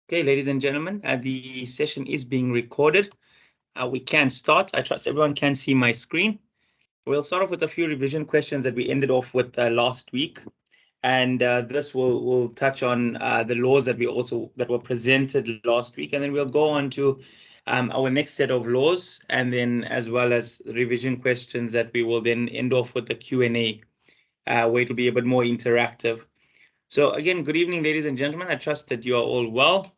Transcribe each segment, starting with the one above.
Okay, ladies and gentlemen, the session is being recorded. We can start. I trust everyone can see my screen. We'll start off with a few revision questions that we ended off with last week. And this will touch on the laws that were presented last week. And then we'll go on to our next set of laws, and then as well as revision questions that we will then end off with the Q&A, where it'll be a bit more interactive. So again, good evening, ladies and gentlemen. I trust that you are all well.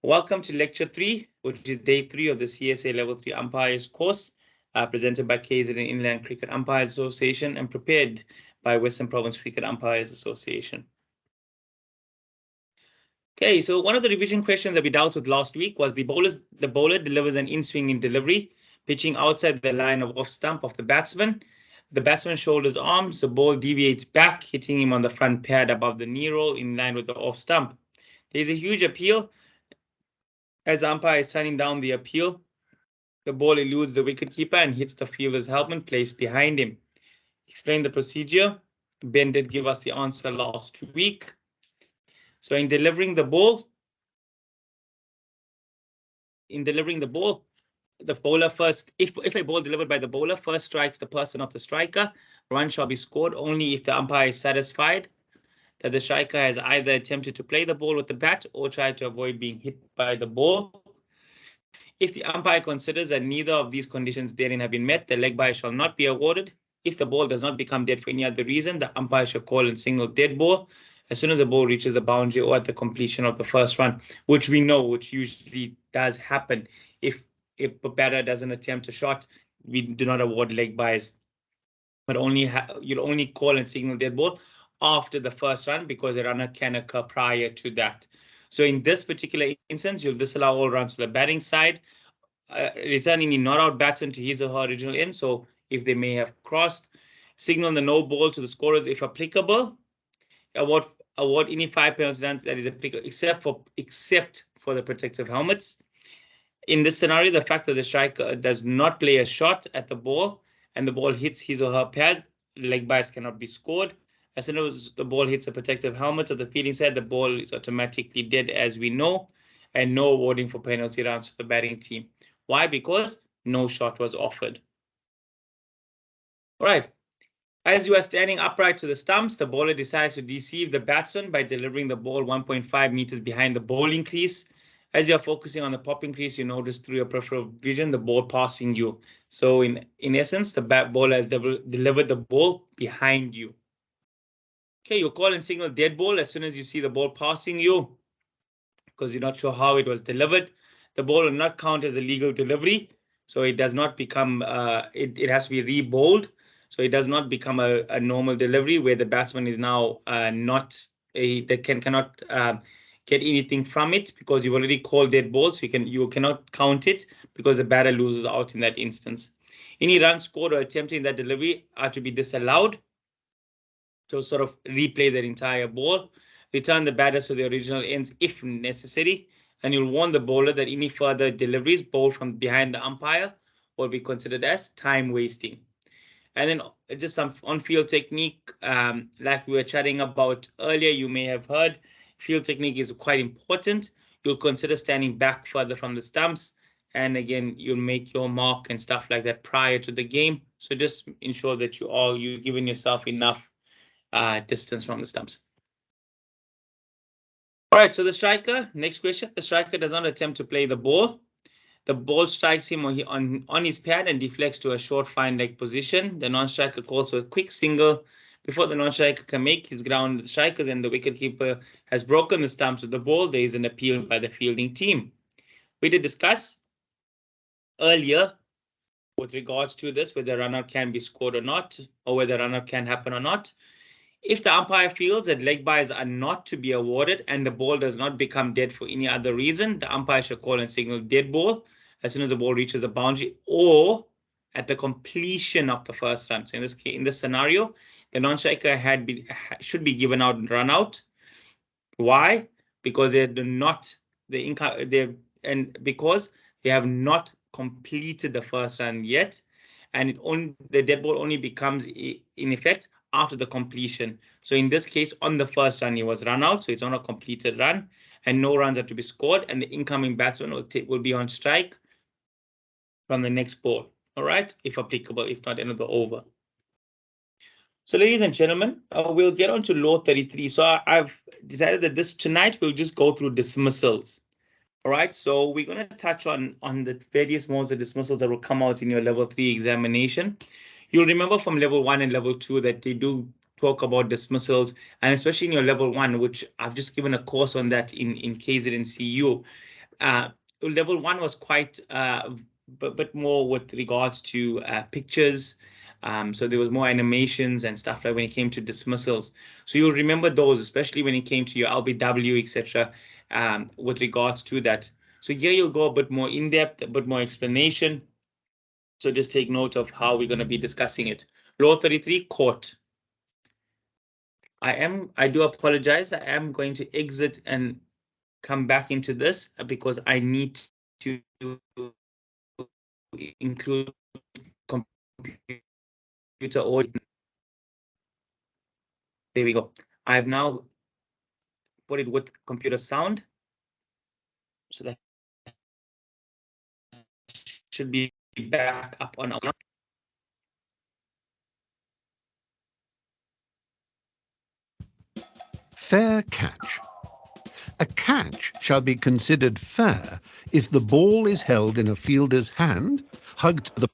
Welcome to Lecture 3, which is Day 3 of the CSA Level 3 Umpires course, presented by KZN Inland Cricket Umpires Association and prepared by Western Province Cricket Umpires Association. Okay, so one of the revision questions that we dealt with last week was the bowler delivers an in-swinging delivery, pitching outside the line of off stump of the batsman. The batsman shoulders arms, the ball deviates back, hitting him on the front pad above the knee roll in line with the off stump. There's a huge appeal. As the umpire is turning down the appeal, the ball eludes the wicketkeeper and hits the fielder's helmet placed behind him. Explain the procedure. Ben did give us the answer last week. So in delivering the ball, the bowler first, if a ball delivered by the bowler first strikes the person of the striker, run shall be scored only if the umpire is satisfied that the striker has either attempted to play the ball with the bat or tried to avoid being hit by the ball. If the umpire considers that neither of these conditions therein have been met, the leg bye shall not be awarded. If the ball does not become dead for any other reason, the umpire shall call and signal dead ball as soon as the ball reaches the boundary or at the completion of the first run, which we know, which usually does happen. If a batter doesn't attempt a shot, we do not award leg byes, but you'll only call and signal dead ball after the first run because a runner can occur prior to that. So in this particular instance, you'll disallow all runs to the batting side, returning the not out batsman to his or her original end. So if they may have crossed, signal the no ball to the scorers if applicable. Award any 5 penalty runs that is applicable except for the protective helmets. In this scenario, the fact that the striker does not play a shot at the ball and the ball hits his or her pad, leg byes cannot be scored. As soon as the ball hits a protective helmet of the fielding side, the ball is automatically dead, as we know, and no awarding for penalty runs to the batting team. Why? Because no shot was offered. All right. As you are standing upright to the stumps, the bowler decides to deceive the batsman by delivering the ball 1.5 meters behind the bowling crease. As you're focusing on the popping crease, you notice through your peripheral vision the ball passing you. So in essence, the bowler has delivered the ball behind you. Okay, you call and signal dead ball as soon as you see the ball passing you, because you're not sure how it was delivered. The ball will not count as a legal delivery, so it does not become, it has to be re-bowled. So it does not become a normal delivery where the batsman is now cannot get anything from it because you've already called dead ball, so you cannot count it because the batter loses out in that instance. Any runs scored or attempted in that delivery are to be disallowed. So sort of replay that entire ball, return the batters to the original ends if necessary, and you'll warn the bowler that any further deliveries bowled from behind the umpire will be considered as time wasting. And then just some on-field technique, like we were chatting about earlier, you may have heard, field technique is quite important. You'll consider standing back further from the stumps. And again, you'll make your mark and stuff like that prior to the game. So just ensure that you've given yourself enough distance from the stumps. All right, so the striker, next question. The striker does not attempt to play the ball. The ball strikes him on his pad and deflects to a short fine leg position. The non-striker calls for a quick single. Before the non-striker can make his ground, the strikers and the wicketkeeper has broken the stumps of the ball. There is an appeal by the fielding team. We did discuss earlier with regards to this, whether run-out can be scored or not, or whether run-out can happen or not. If the umpire feels that leg byes are not to be awarded and the ball does not become dead for any other reason, the umpire shall call and signal dead ball as soon as the ball reaches the boundary or at the completion of the first run. So in this scenario, the non-striker should be given out and run out. Why? Because because they have not completed the first run yet, and the dead ball only becomes in effect after the completion. So in this case, on the first run, he was run out, so it's not a completed run, and no runs are to be scored, and the incoming batsman will be on strike from the next ball. All right, if applicable, if not, end of the over. So, ladies and gentlemen, we'll get on to law 33. So I've decided that tonight we'll just go through dismissals. All right, so we're going to touch on the various modes of dismissals that will come out in your level 3 examination. You'll remember from level 1 and level 2 that they do talk about dismissals, and especially in your level 1, which I've just given a course on that in KZNCU. Level 1 was quite but more with regards to pictures. So there was more animations and stuff like when it came to dismissals. So you'll remember those, especially when it came to your LBW, etc. With regards to that. So here you'll go a bit more in depth, a bit more explanation. So just take note of how we're going to be discussing it. Law 33, court. I do apologize. I am going to exit and come back into this because I need to include computer audio. There we go. I've now put it with computer sound. So that should be back up on our. Fair catch. A catch shall be considered fair if the ball is held in a fielder's hand, hugged to the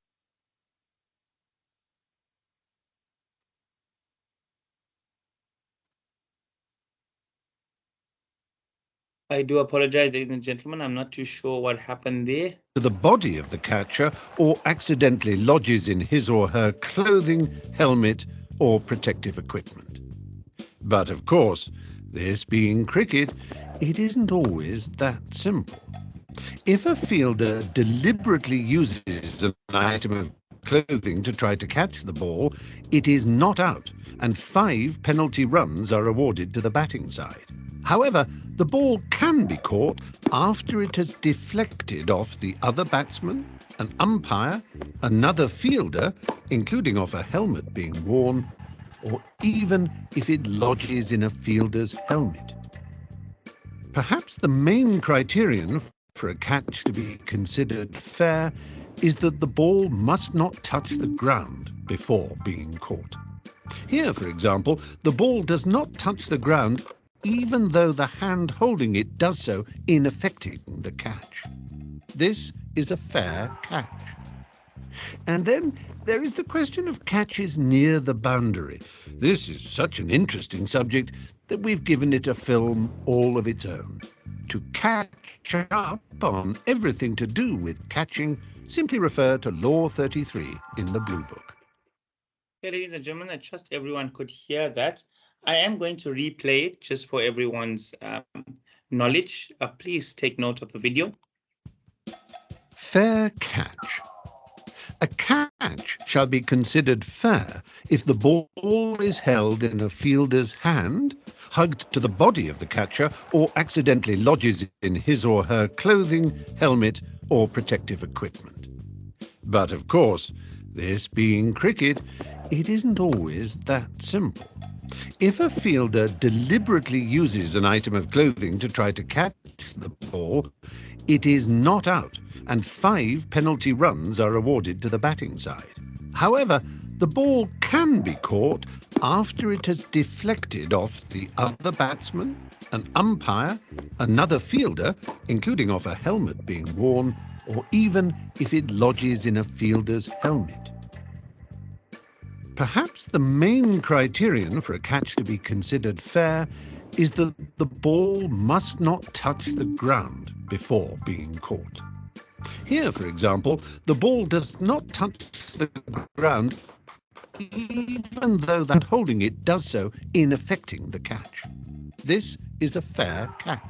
I do apologize, ladies and gentlemen. I'm not too sure what happened there. to the body of the catcher or accidentally lodges in his or her clothing, helmet, or protective equipment. But of course, this being cricket, it isn't always that simple. If a fielder deliberately uses an item of clothing to try to catch the ball, it is not out, and 5 penalty runs are awarded to the batting side. However, the ball can be caught after it has deflected off the other batsman, an umpire, another fielder, including off a helmet being worn, or even if it lodges in a fielder's helmet. Perhaps the main criterion for a catch to be considered fair is that the ball must not touch the ground before being caught. Here, for example, the ball does not touch the ground even though the hand holding it does so in effecting the catch. This is a fair catch. And then there is the question of catches near the boundary. This is such an interesting subject that we've given it a film all of its own. To catch up on everything to do with catching, simply refer to Law 33 in the Blue Book. Okay, ladies and gentlemen, I trust everyone could hear that. I am going to replay it just for everyone's knowledge. Please take note of the video. Fair catch. A catch shall be considered fair if the ball is held in a fielder's hand, hugged to the body of the catcher, or accidentally lodges in his or her clothing, helmet, or protective equipment. But of course, this being cricket, it isn't always that simple. If a fielder deliberately uses an item of clothing to try to catch the ball, it is not out, and 5 penalty runs are awarded to the batting side. However, the ball can be caught after it has deflected off the other batsman, an umpire, another fielder, including off a helmet being worn, or even if it lodges in a fielder's helmet. Perhaps the main criterion for a catch to be considered fair is that the ball must not touch the ground before being caught. Here, for example, the ball does not touch the ground even though that holding it does so in effecting the catch. This is a fair catch.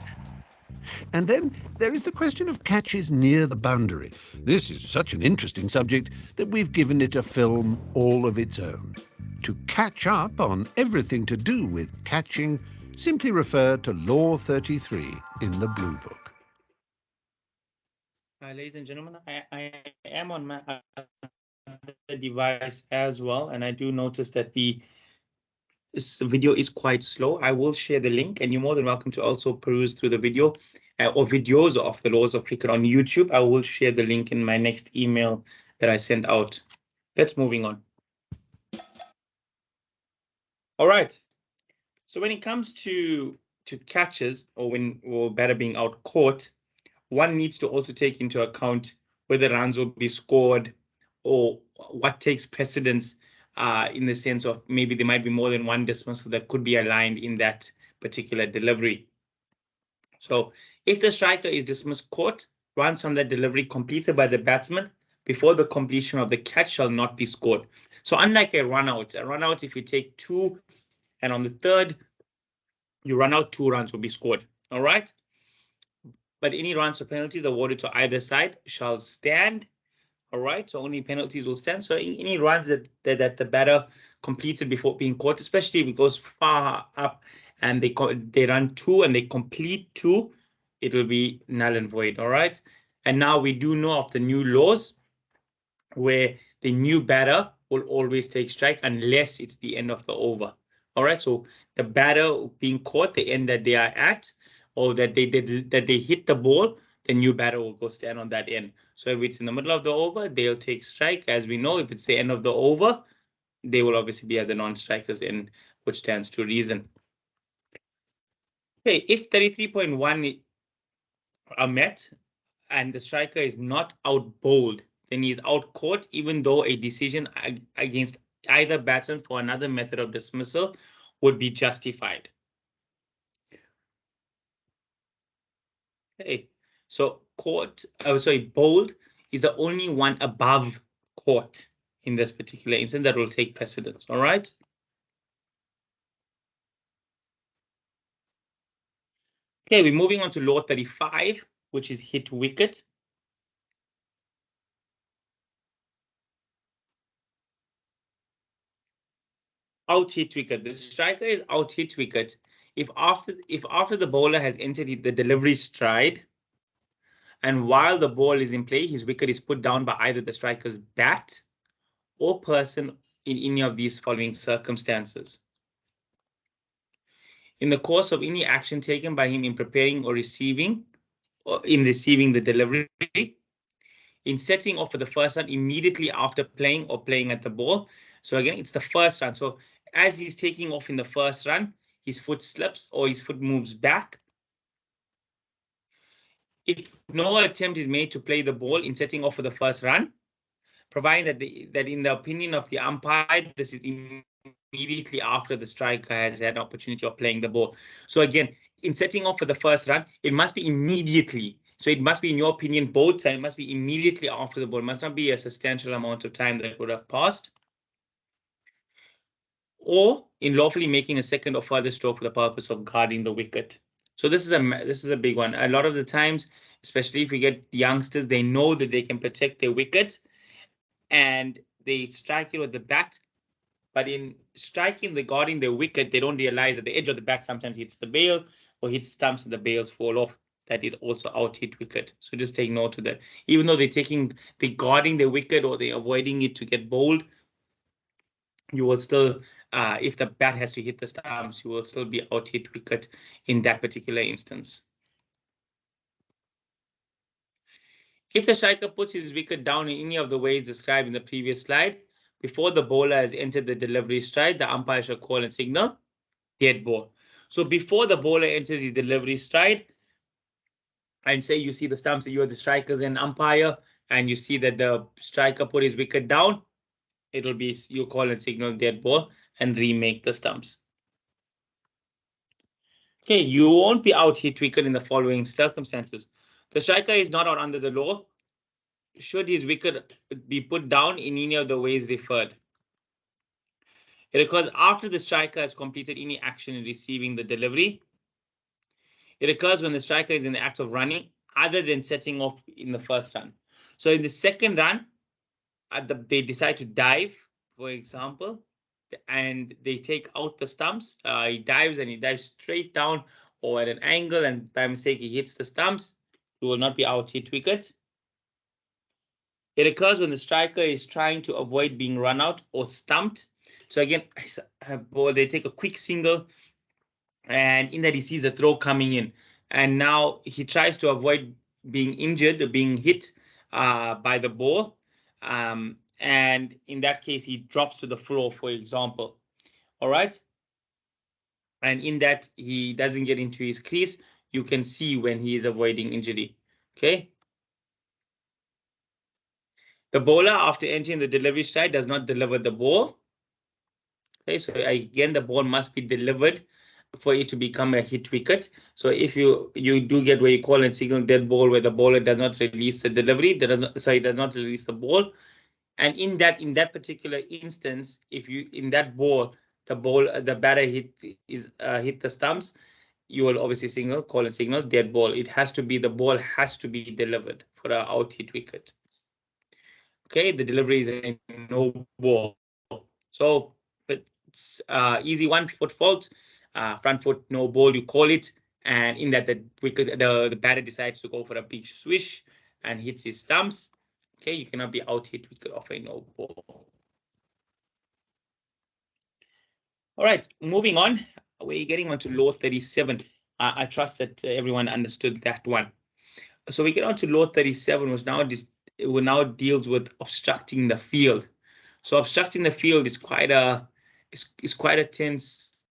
And then there is the question of catches near the boundary. This is such an interesting subject that we've given it a film all of its own. To catch up on everything to do with catching, simply refer to Law 33 in the Blue Book. Ladies and gentlemen, I am on my device as well, and I do notice that this video is quite slow. I will share the link, and you're more than welcome to also peruse through the video or videos of the laws of cricket on YouTube. I will share the link in my next email that I send out. Let's moving on. All right. So when it comes to catches or batter being out caught, one needs to also take into account whether runs will be scored or what takes precedence in the sense of maybe there might be more than one dismissal that could be aligned in that particular delivery. So if the striker is dismissed caught, runs from that delivery completed by the batsman before the completion of the catch shall not be scored. So unlike a run out, if you take two and on the third you run out, 2 runs will be scored. All right. But any runs or penalties awarded to either side shall stand. All right. So only penalties will stand. So any runs that the batter completed before being caught, especially if it goes far up and they run 2 and they complete 2, it will be null and void. All right. And now we do know of the new laws where the new batter will always take strike unless it's the end of the over. All right, so the batter being caught, the end that they are at, or that they hit the ball, the new batter will go stand on that end. So if it's in the middle of the over, they'll take strike. As we know, if it's the end of the over, they will obviously be at the non-strikers end, which stands to reason. Okay, if 33.1 are met and the striker is not out bowled, then he is out caught, even though a decision against either batsman for another method of dismissal would be justified. Okay, so bowled is the only one above caught in this particular instance that will take precedence. All right. Okay, we're moving on to law 35, which is hit wicket. Out hit wicket. The striker is out hit wicket if after the bowler has entered the delivery stride, and while the ball is in play, his wicket is put down by either the striker's bat or person in any of these following circumstances. In the course of any action taken by him in preparing or in receiving the delivery, in setting off for the first run immediately after playing or playing at the ball. So again, it's the first run. So as he's taking off in the first run, his foot slips or his foot moves back. If no attempt is made to play the ball in setting off for the first run, provided that in the opinion of the umpire, this is immediately after the striker has had an opportunity of playing the ball. So again, in setting off for the first run, it must be immediately. So it must be, in your opinion, both times, it must be immediately after the ball. It must not be a substantial amount of time that would have passed. Or in lawfully making a second or further stroke for the purpose of guarding the wicket. So this is a big one. A lot of the times, especially if you get youngsters, they know that they can protect their wicket and they strike it with the bat. But in guarding the wicket, they don't realize that the edge of the bat sometimes hits the bail or hits stumps and the bails fall off. That is also out hit wicket. So just take note of that. Even though they're guarding the wicket or they're avoiding it to get bowled, you will still, if the bat has to hit the stumps, you will still be out hit wicket in that particular instance. If the striker puts his wicket down in any of the ways described in the previous slide, before the bowler has entered the delivery stride, the umpire shall call and signal dead ball. So before the bowler enters his delivery stride, and say you see the stumps, you are the strikers and umpire, and you see that the striker put his wicket down, it'll be you call and signal dead ball and remake the stumps. Okay, you won't be out hit wicket in the following circumstances. The striker is not out under the law should his wicket be put down in any of the ways referred. It occurs after the striker has completed any action in receiving the delivery. It occurs when the striker is in the act of running, other than setting off in the first run. So in the second run, they decide to dive, for example, and they take out the stumps. He dives straight down or at an angle, and by mistake he hits the stumps. He will not be out hit wicket. It occurs when the striker is trying to avoid being run out or stumped. So again, they take a quick single, and in that he sees a throw coming in, and now he tries to avoid being injured or being hit by the ball. And in that case, he drops to the floor, for example. All right. And in that he doesn't get into his crease, you can see when he is avoiding injury. Okay. The bowler, after entering the delivery stride, does not deliver the ball. Okay, so again, the ball must be delivered for it to become a hit wicket. So if you do get where you call and signal dead ball, where the bowler does not release the delivery, does not release the ball. And in that particular instance, if you in that ball, the batter hit the stumps, you will obviously call and signal dead ball. It has to be, the ball has to be delivered for a out hit wicket. Okay, the delivery is a no ball. So it's easy 1 foot fault, front foot no ball, you call it, and in that the batter decides to go for a big swish and hits his stumps. Okay, you cannot be out hit wicket off a no ball. All right, moving on. We're getting on to law 37. I trust that everyone understood that one. So we get on to law 37, which now deals with obstructing the field. So obstructing the field is quite a tense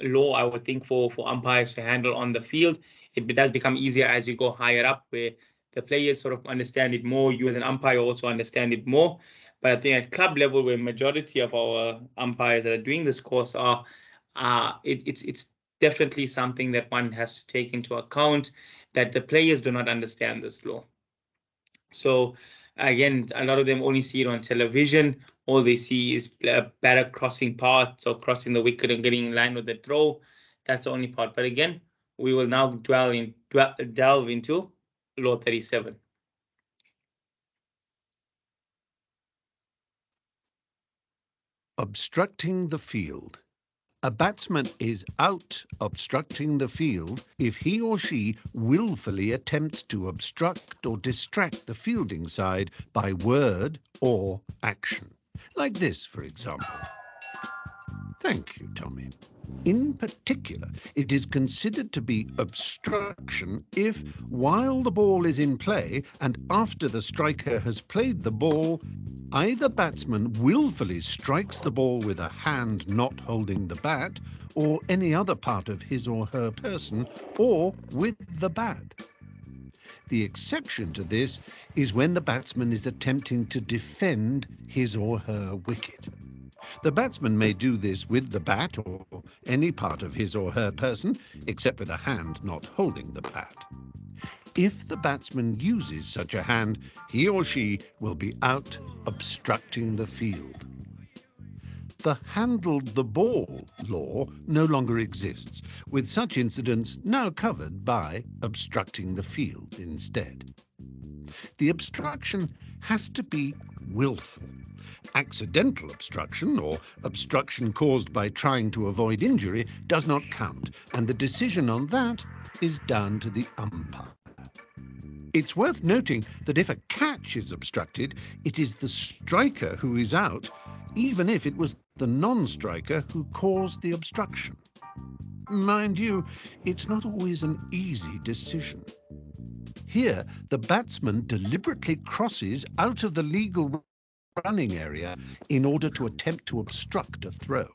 law, I would think, for umpires to handle on the field. It does become easier as you go higher up, where the players sort of understand it more. You as an umpire also understand it more. But I think at club level, where majority of our umpires that are doing this course are, it's definitely something that one has to take into account, that the players do not understand this law. So again, a lot of them only see it on television. All they see is batter crossing paths or crossing the wicket and getting in line with the throw. That's the only part. But again, we will now delve into law 37. Obstructing the field. A batsman is out obstructing the field if he or she willfully attempts to obstruct or distract the fielding side by word or action. Like this, for example. Thank you, Tommy. In particular, it is considered to be obstruction if, while the ball is in play and after the striker has played the ball, either batsman willfully strikes the ball with a hand not holding the bat or any other part of his or her person, or with the bat. The exception to this is when the batsman is attempting to defend his or her wicket. The batsman may do this with the bat or any part of his or her person, except with a hand not holding the bat. If the batsman uses such a hand, he or she will be out obstructing the field. The handled the ball law no longer exists, with such incidents now covered by obstructing the field instead. The obstruction has to be willful. Accidental obstruction, or obstruction caused by trying to avoid injury, does not count, and the decision on that is down to the umpire. It's worth noting that if a catch is obstructed, it is the striker who is out, even if it was the non-striker who caused the obstruction. Mind you, it's not always an easy decision. Here, the batsman deliberately crosses out of the legal running area in order to attempt to obstruct a throw.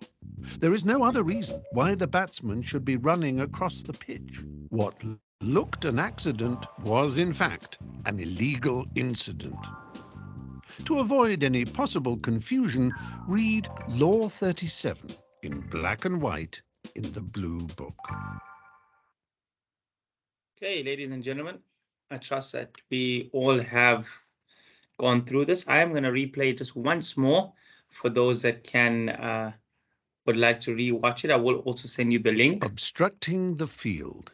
There is no other reason why the batsman should be running across the pitch. What looked an accident was, in fact, an illegal incident. To avoid any possible confusion, read Law 37 in black and white in the Blue Book. Okay, ladies and gentlemen, I trust that we all have gone through this. I am going to replay just once more for those that would like to re-watch it. I will also send you the link. Obstructing the field.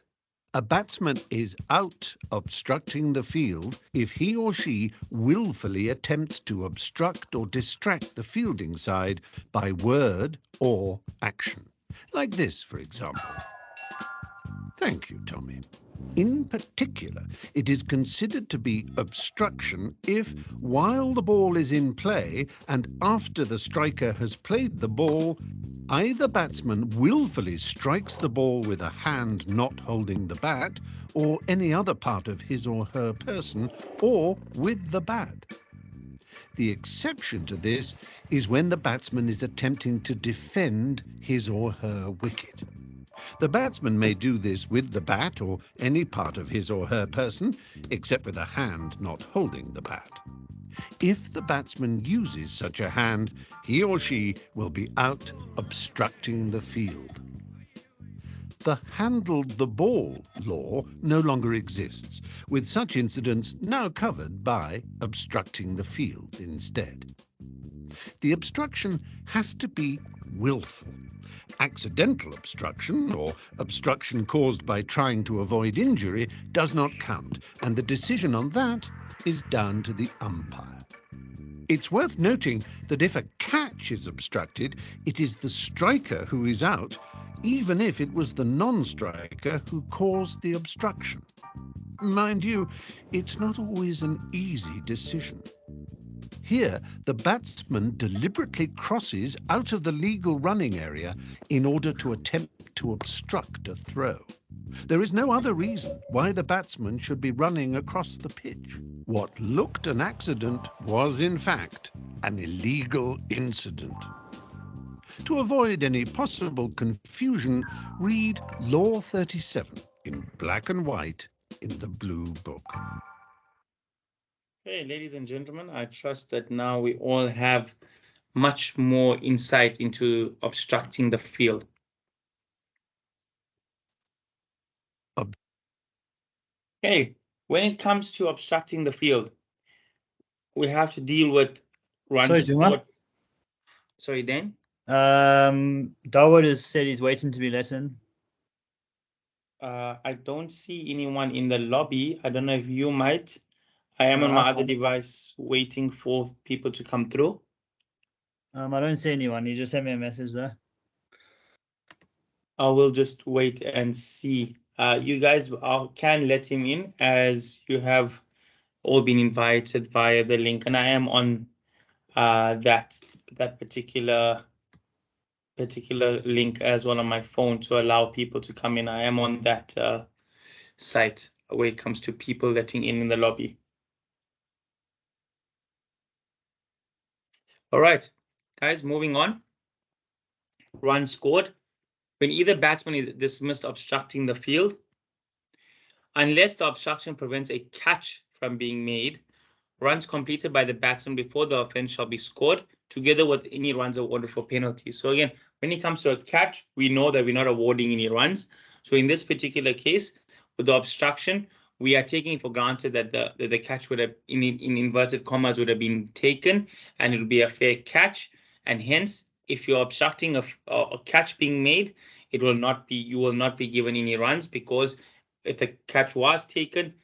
A batsman is out obstructing the field if he or she willfully attempts to obstruct or distract the fielding side by word or action. Like this, for example. Thank you, Tommy. In particular, it is considered to be obstruction if, while the ball is in play and after the striker has played the ball, either batsman willfully strikes the ball with a hand not holding the bat or any other part of his or her person, or with the bat. The exception to this is when the batsman is attempting to defend his or her wicket. The batsman may do this with the bat or any part of his or her person, except with a hand not holding the bat. If the batsman uses such a hand, he or she will be out obstructing the field. The handled the ball law no longer exists, with such incidents now covered by obstructing the field instead. The obstruction has to be willful. Accidental obstruction, or obstruction caused by trying to avoid injury, does not count, and the decision on that is down to the umpire. It's worth noting that if a catch is obstructed, it is the striker who is out, even if it was the non-striker who caused the obstruction. Mind you, it's not always an easy decision. Here, the batsman deliberately crosses out of the legal running area in order to attempt to obstruct a throw. There is no other reason why the batsman should be running across the pitch. What looked an accident was, in fact, an illegal incident. To avoid any possible confusion, read Law 37 in black and white in the Blue Book. Hey, ladies and gentlemen, I trust that now we all have much more insight into obstructing the field. Hey, when it comes to obstructing the field, we have to deal with run Sorry, scored. Zuma. Sorry, Dan. Dawood has said he's waiting to be let in. I don't see anyone in the lobby. I don't know if you might. I am on my other device waiting for people to come through. I don't see anyone. He just sent me a message there. I will just wait and see. You guys can let him in, as you have all been invited via the link, and I am on that particular link as well on my phone to allow people to come in. I am on that site where it comes to people letting in the lobby. All right, guys, moving on. Run scored. When either batsman is dismissed obstructing the field, unless the obstruction prevents a catch from being made, runs completed by the batsman before the offense shall be scored, together with any runs awarded for penalties. So again, when it comes to a catch, we know that we're not awarding any runs. So in this particular case, with the obstruction, we are taking for granted that the catch would have, in inverted commas, would have been taken, and it will be a fair catch. And hence, if you're obstructing a catch being made, you will not be given any runs, because if the catch was taken,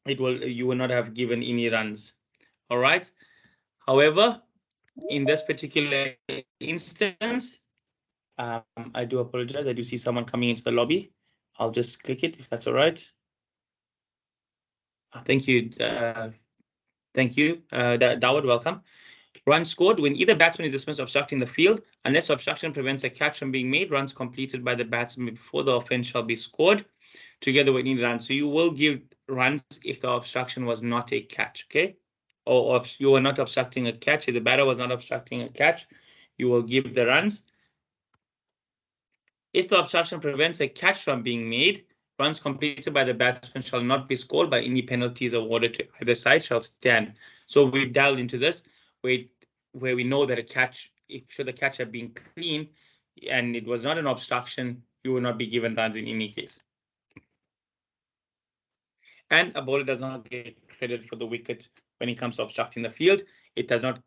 you will not have given any runs. All right. However, in this particular instance, I do apologize. I do see someone coming into the lobby. I'll just click it if that's all right. Thank you. Thank you, Dawood. Welcome. Run scored. When either batsman is dismissed obstructing the field, unless obstruction prevents a catch from being made, runs completed by the batsman before the offense shall be scored, together with any runs. So you will give runs if the obstruction was not a catch, okay? Or you are not obstructing a catch. If the batter was not obstructing a catch, you will give the runs. If the obstruction prevents a catch from being made, runs completed by the batsman shall not be scored, by any penalties awarded to either side shall stand. So we've delved into this where we know that a catch, should the catch have been clean and it was not an obstruction, you will not be given runs in any case. And a bowler does not get credit for the wicket when it comes to obstructing the field. It does not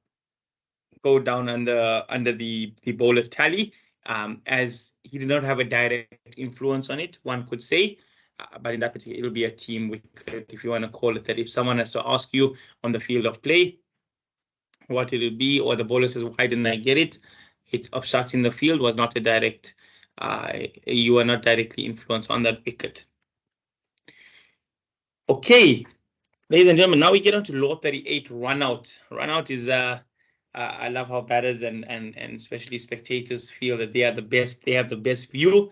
go down under the bowler's tally, as he did not have a direct influence on it, one could say. But in that particular, it'll be a team wicket, if you want to call it that. If someone has to ask you on the field of play what it'll be, or the bowler says, why didn't I get it? It's obstructing the field, was not a direct, you are not directly influenced on that wicket. Okay, ladies and gentlemen, now we get on to law 38, run out. Run out is I love how batters and especially spectators feel that they are the best, they have the best view.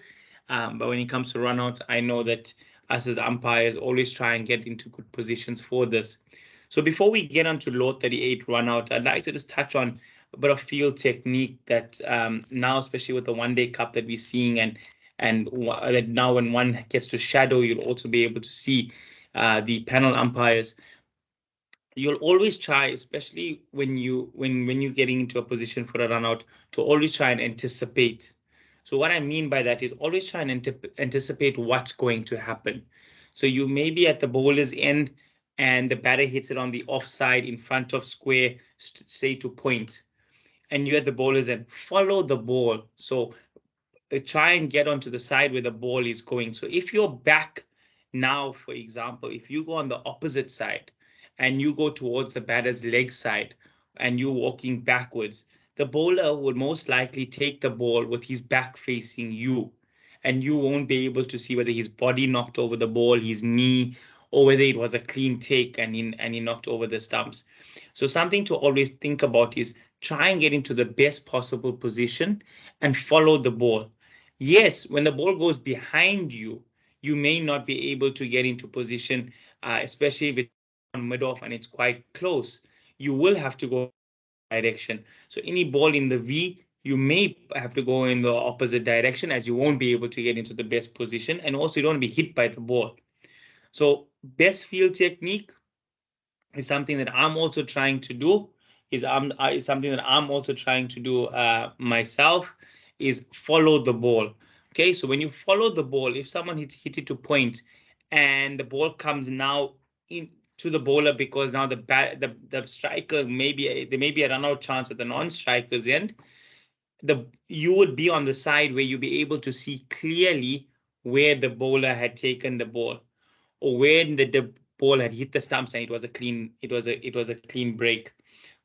But when it comes to run out, I know that us as umpires always try and get into good positions for this. So before we get on to law 38, run out, I'd like to just touch on a bit of field technique that now, especially with the one-day cup that we're seeing, and that now when one gets to shadow, you'll also be able to see the panel umpires. You'll always try, especially when you're getting into a position for a run out, to always try and anticipate. So what I mean by that is always try and anticipate what's going to happen. So you may be at the bowler's end and the batter hits it on the offside in front of square, say to point, and you're at the bowler's end. Follow the ball. So try and get onto the side where the ball is going. So if you're back now, for example, if you go on the opposite side and you go towards the batter's leg side and you're walking backwards, the bowler would most likely take the ball with his back facing you. And you won't be able to see whether his body knocked over the ball, his knee, or whether it was a clean take and he knocked over the stumps. So something to always think about is try and get into the best possible position and follow the ball. Yes, when the ball goes behind you, you may not be able to get into position, especially if it's on mid-off and it's quite close. You will have to go direction. So any ball in the V, you may have to go in the opposite direction, as you won't be able to get into the best position, and also you don't want to be hit by the ball. So best field technique is something that I'm also trying to do. Is something that I'm also trying to do myself. Is follow the ball. Okay, so when you follow the ball, if someone hit it to point, and the ball comes now in to the bowler, because now the striker there may be a run out chance at the non-striker's end. You would be on the side where you'll be able to see clearly where the bowler had taken the ball, or when the ball had hit the stumps and it was a clean break.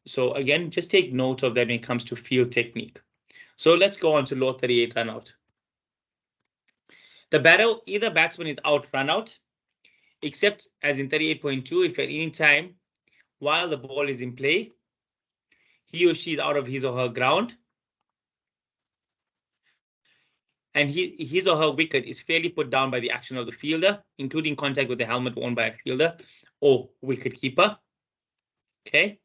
So again, just take note of that when it comes to field technique. So let's go on to law 38, run out. Either batsman is out, run out, except as in 38.2, if at any time while the ball is in play, he or she is out of his or her ground, and his or her wicket is fairly put down by the action of the fielder, including contact with the helmet worn by a fielder or wicket keeper. Okay.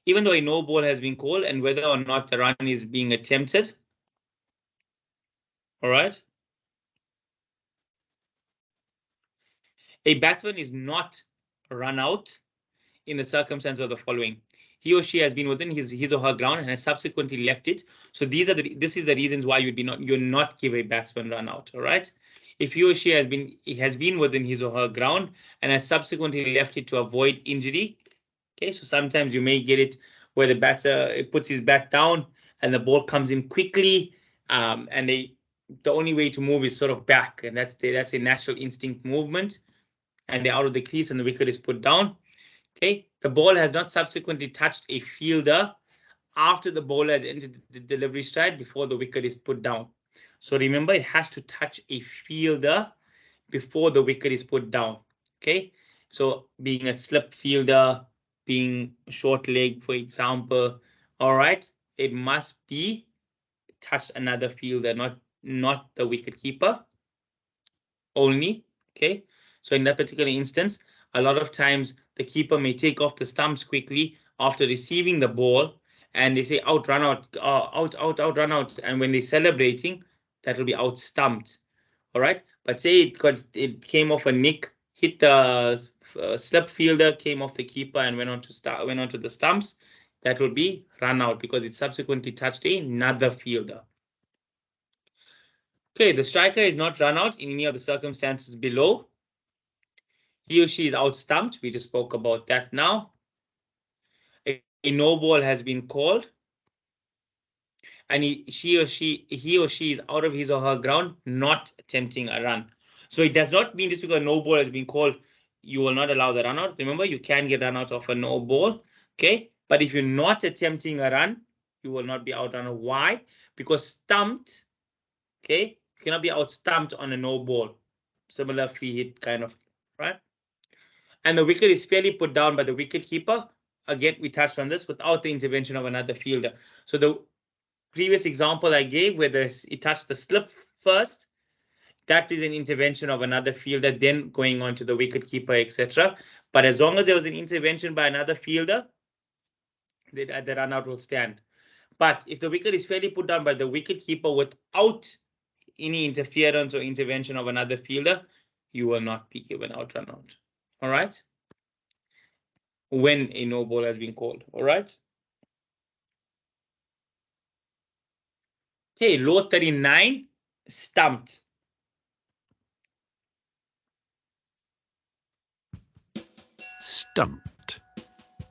Even though a no ball has been called and whether or not the run is being attempted. All right. A batsman is not run out in the circumstance of the following. He or she has been within his or her ground and has subsequently left it. So this is the reasons why you're not give a batsman run out. All right. If he or she has been within his or her ground and has subsequently left it to avoid injury. Okay, so sometimes you may get it where the batter puts his bat down and the ball comes in quickly, and the only way to move is sort of back, and that's a natural instinct movement, and they're out of the crease and the wicket is put down. Okay, the ball has not subsequently touched a fielder after the bowler has entered the delivery stride before the wicket is put down. So remember, it has to touch a fielder before the wicket is put down. Okay, so being a slip fielder, being short leg, for example, all right, it must be touch another fielder, not the wicket keeper only. Okay, so in that particular instance, a lot of times the keeper may take off the stumps quickly after receiving the ball, and they say out, run out, out, run out, and when they're celebrating, that will be out stumped. All right, but say it came off a nick, hit the slip fielder, came off the keeper, and went on to the stumps. That will be run out because it subsequently touched another fielder. Okay, the striker is not run out in any of the circumstances below. He or she is out stumped. We just spoke about that now. A no ball has been called, and he or she is out of his or her ground, not attempting a run. So it does not mean just because no ball has been called, you will not allow the run out. Remember, you can get run out of a no ball. Okay, but if you're not attempting a run, you will not be out run out. Why? Because stumped. Okay, you cannot be out stumped on a no ball. Similar free hit kind of right? And the wicket is fairly put down by the wicket keeper. Again, we touched on this without the intervention of another fielder. So the previous example I gave where it touched the slip first, that is an intervention of another fielder, then going on to the wicket keeper, etc. But as long as there was an intervention by another fielder, the run out will stand. But if the wicket is fairly put down by the wicket keeper without any interference or intervention of another fielder, you will not be given out run out. All right. When a no ball has been called. All right. Okay, law 39, stumped. Stumped.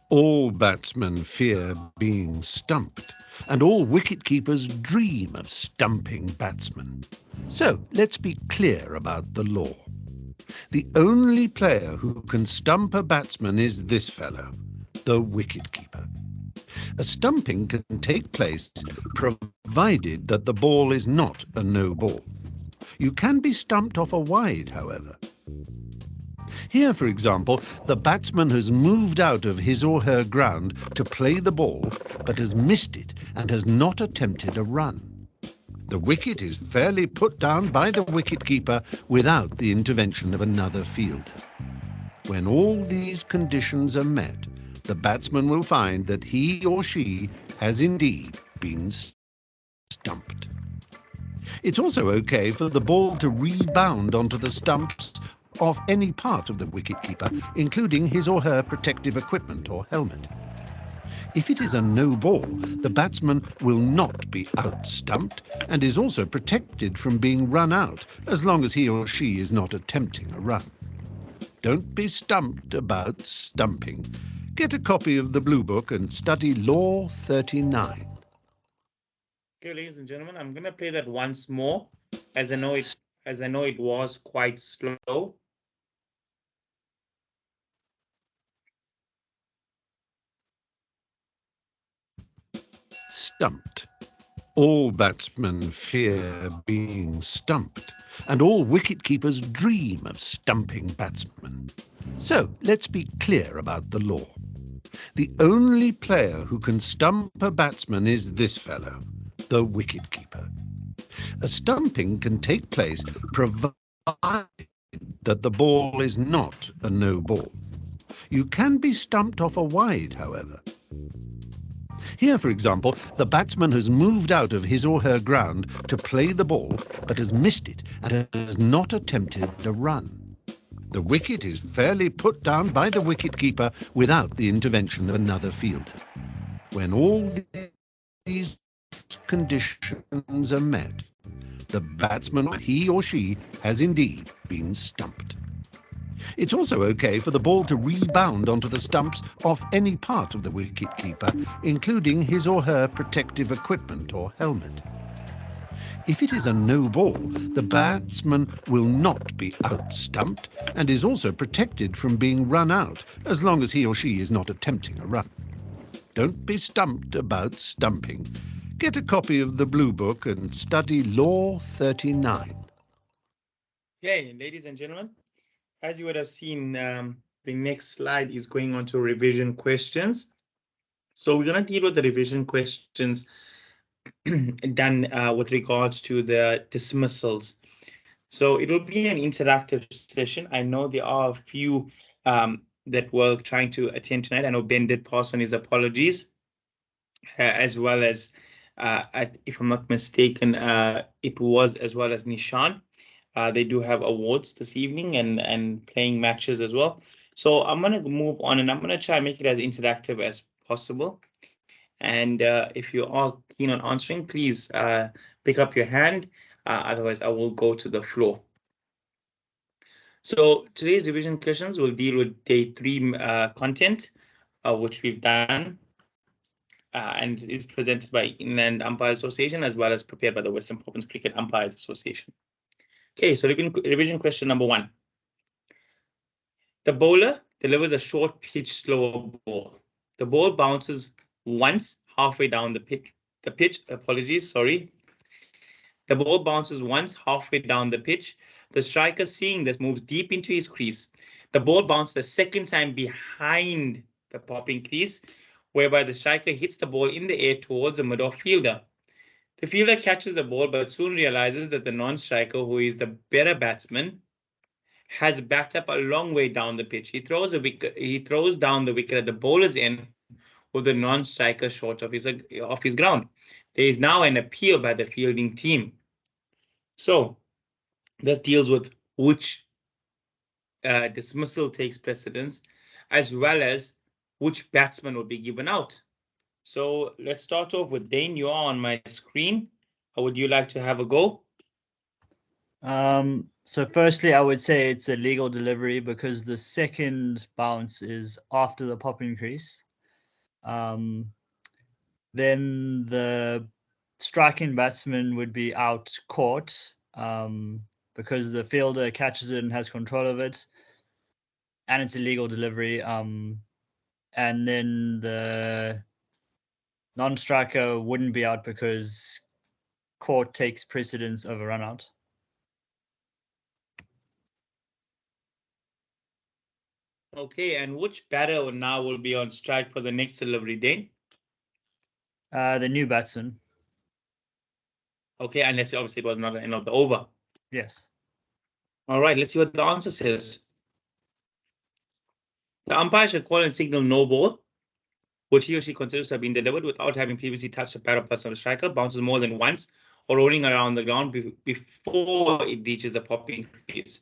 All batsmen fear being stumped, and all wicket-keepers dream of stumping batsmen. So let's be clear about the law. The only player who can stump a batsman is this fellow, the wicket-keeper. A stumping can take place provided that the ball is not a no ball. You can be stumped off a wide, however. Here, for example, the batsman has moved out of his or her ground to play the ball, but has missed it and has not attempted a run. The wicket is fairly put down by the wicket-keeper without the intervention of another fielder. When all these conditions are met, the batsman will find that he or she has indeed been stumped. It's also okay for the ball to rebound onto the stumps of any part of the wicket-keeper, including his or her protective equipment or helmet. If it is a no ball, the batsman will not be out-stumped and is also protected from being run out as long as he or she is not attempting a run. Don't be stumped about stumping. Get a copy of the Blue Book and study Law 39. Okay, ladies and gentlemen, I'm going to play that once more, as I know it was quite slow. Stumped. All batsmen fear being stumped, and all wicket-keepers dream of stumping batsmen. So let's be clear about the law. The only player who can stump a batsman is this fellow, the wicket-keeper. A stumping can take place provided that the ball is not a no ball. You can be stumped off a wide, however. Here, for example, the batsman has moved out of his or her ground to play the ball, but has missed it and has not attempted a run. The wicket is fairly put down by the wicket-keeper without the intervention of another fielder. When all these conditions are met, the batsman, he or she, has indeed been stumped. It's also okay for the ball to rebound onto the stumps of any part of the wicket-keeper, including his or her protective equipment or helmet. If it is a no ball, the batsman will not be out-stumped and is also protected from being run out as long as he or she is not attempting a run. Don't be stumped about stumping. Get a copy of the Blue Book and study Law 39. Okay, ladies and gentlemen, as you would have seen, the next slide is going on to revision questions. So we're going to deal with the revision questions done with regards to the dismissals. So it will be an interactive session. I know there are a few that were trying to attend tonight. I know Ben did pass on his apologies, as well as, if I'm not mistaken, it was as well as Nishan. They do have awards this evening and playing matches as well. So I'm going to move on and I'm going to try and make it as interactive as possible. And if you are keen on answering, please pick up your hand. Otherwise, I will go to the floor. So today's revision questions will deal with day 3 content, which we've done. And is presented by Inland Umpire Association as well as prepared by the Western Province Cricket Umpires Association. Okay, so revision question number 1. The bowler delivers a short pitch slower ball. The ball bounces once halfway down the pitch. The ball bounces once halfway down the pitch. The striker, seeing this, moves deep into his crease. The ball bounced the second time behind the popping crease, whereby the striker hits the ball in the air towards the mid-off fielder. The fielder catches the ball but soon realizes that the non-striker, who is the better batsman, has backed up a long way down the pitch. He throws down the wicket at the bowler's end with the non-striker short of his ground. There is now an appeal by the fielding team. So this deals with which dismissal takes precedence, as well as which batsman will be given out. So let's start off with Dane. You are on my screen. How would you like to have a go? So firstly, I would say it's a legal delivery because the second bounce is after the popping crease. Then the striking batsman would be out caught because the fielder catches it and has control of it, and it's a legal delivery. And then the non-striker wouldn't be out because court takes precedence over run out. Okay, and which batter now will be on strike for the next delivery, Dane? The new batsman. Okay, unless obviously it was not the end of the over. Yes. All right, let's see what the answer says. The umpire should call and signal no ball, which he or she considers to have been delivered without having previously touched the pad or person of the striker, bounces more than once, or rolling around the ground before it reaches the popping crease.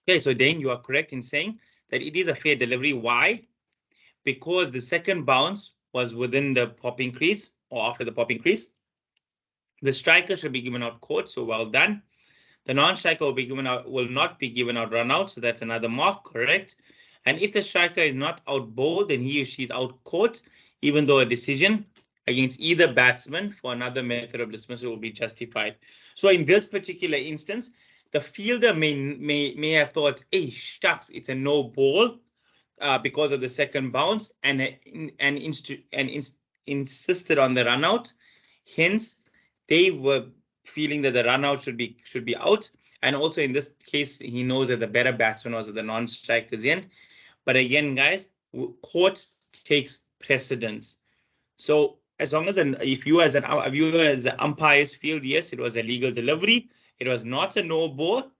Okay, so Dane, you are correct in saying that it is a fair delivery. Why? Because the second bounce was within the popping crease or after the popping crease. The striker should be given out caught, so well done. The non-striker will not be given out run out, so that's another mark, correct? And if the striker is not out bowled, then he or she is out caught, even though a decision against either batsman for another method of dismissal will be justified. So in this particular instance, the fielder may have thought, hey, shucks, it's a no ball because of the second bounce and insisted on the run out. Hence, they were feeling that the run out should be out. And also in this case, he knows that the better batsman was at the non-striker's end. But again, guys, court takes precedence. So as long as if you as a viewer as the umpires feel yes, it was a legal delivery, it was not a no ball,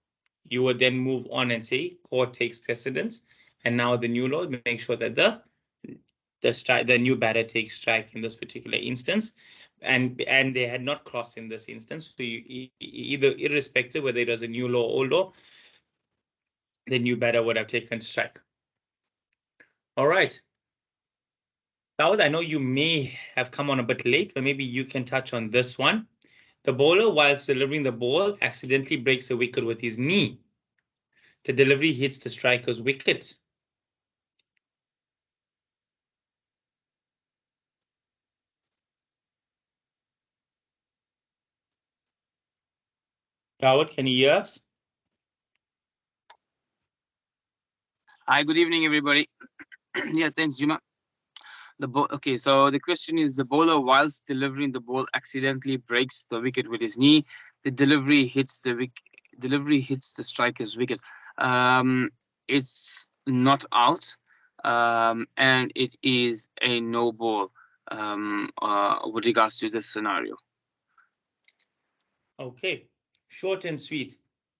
you would then move on and say court takes precedence. And now the new law make sure that the new batter takes strike in this particular instance. And they had not crossed in this instance. So you either, irrespective whether it was a new law or old law, the new batter would have taken strike. All right. Dawood, I know you may have come on a bit late, but maybe you can touch on this one. The bowler, whilst delivering the ball, accidentally breaks a wicket with his knee. The delivery hits the striker's wicket. Dawood, can you hear us? Hi, good evening, everybody. Yeah, thanks, Juma. Okay, so the question is: the bowler, whilst delivering the ball, accidentally breaks the wicket with his knee. The delivery hits the striker's wicket. It's not out, and it is a no ball with regards to this scenario. Okay, short and sweet.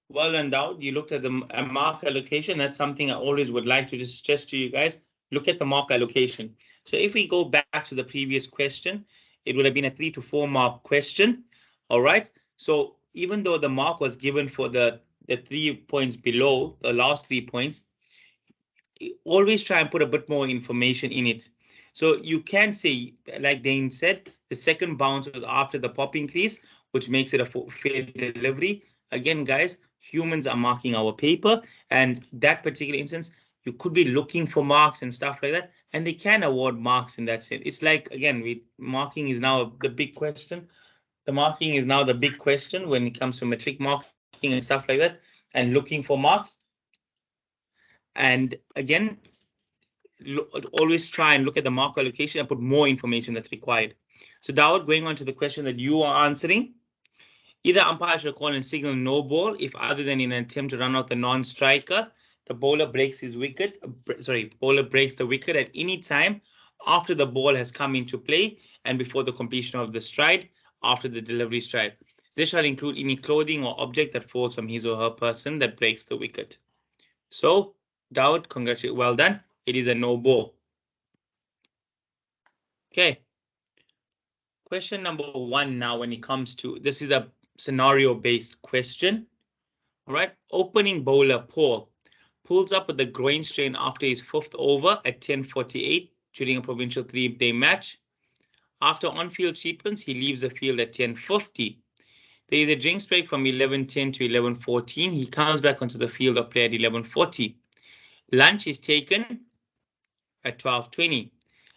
Well endowed. You looked at the mark allocation. That's something I always would like to just stress to you guys. Look at the mark allocation. So if we go back to the previous question, it would have been a 3 to 4 mark question. All right. So even though the mark was given for the 3 points below, the last 3 points, always try and put a bit more information in it. So you can say, like Dane said, the second bounce was after the popping crease, which makes it a fair delivery. Again, guys, humans are marking our paper, and that particular instance, you could be looking for marks and stuff like that, and they can award marks in that sense. It's like, again, marking is now the big question. The marking is now the big question when it comes to matric marking and stuff like that, and looking for marks. And again, always try and look at the mark allocation and put more information that's required. So Dawood, going on to the question that you are answering, either umpire should call and signal no ball if other than in an attempt to run out the non-striker, the bowler breaks his wicket. Bowler breaks the wicket at any time after the ball has come into play and before the completion of the stride after the delivery stride. This shall include any clothing or object that falls from his or her person that breaks the wicket. So, Daud, congratulations, well done. It is a no ball. Okay. Question number 1 now when it comes to, this is a scenario-based question. All right, opening bowler Paul pulls up with a groin strain after his 5th over at 10:48 during a provincial 3-day match. After on-field treatments, he leaves the field at 10:50. There is a drinks break from 11:10 to 11:14. He comes back onto the field of play at 11:40. Lunch is taken at 12:20,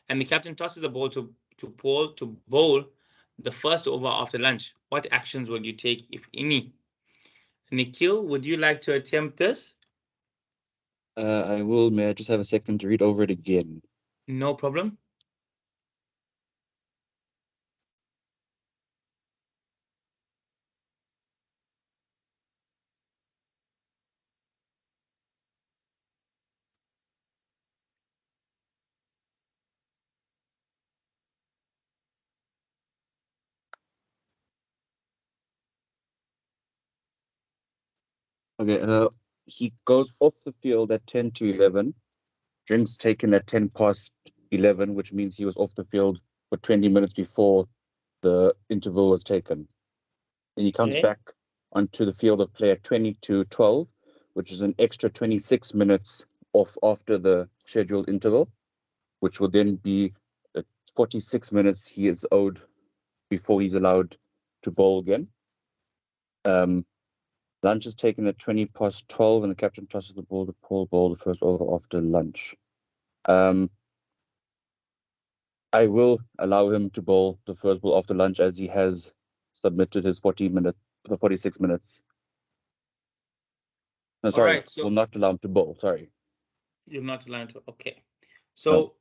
and the captain tosses the ball to Paul to bowl the first over after lunch. What actions will you take, if any? Nikhil, would you like to attempt this? I will. May I just have a second to read over it again? No problem. Okay. He goes off the field at 10 to 11. Drinks taken at 10 past 11, which means he was off the field for 20 minutes before the interval was taken. Then he comes back onto the field of play at 20 to 12, which is an extra 26 minutes off after the scheduled interval, which will then be 46 minutes he is owed before he's allowed to bowl again. Lunch is taken at 20 past 12, and the captain tosses the ball to Paul bowl the first over after lunch. I will allow him to bowl the first ball after lunch as he has submitted his 46 minutes. No, sorry, right, so will not allow him to bowl. Sorry. you're not allowed to. Okay. So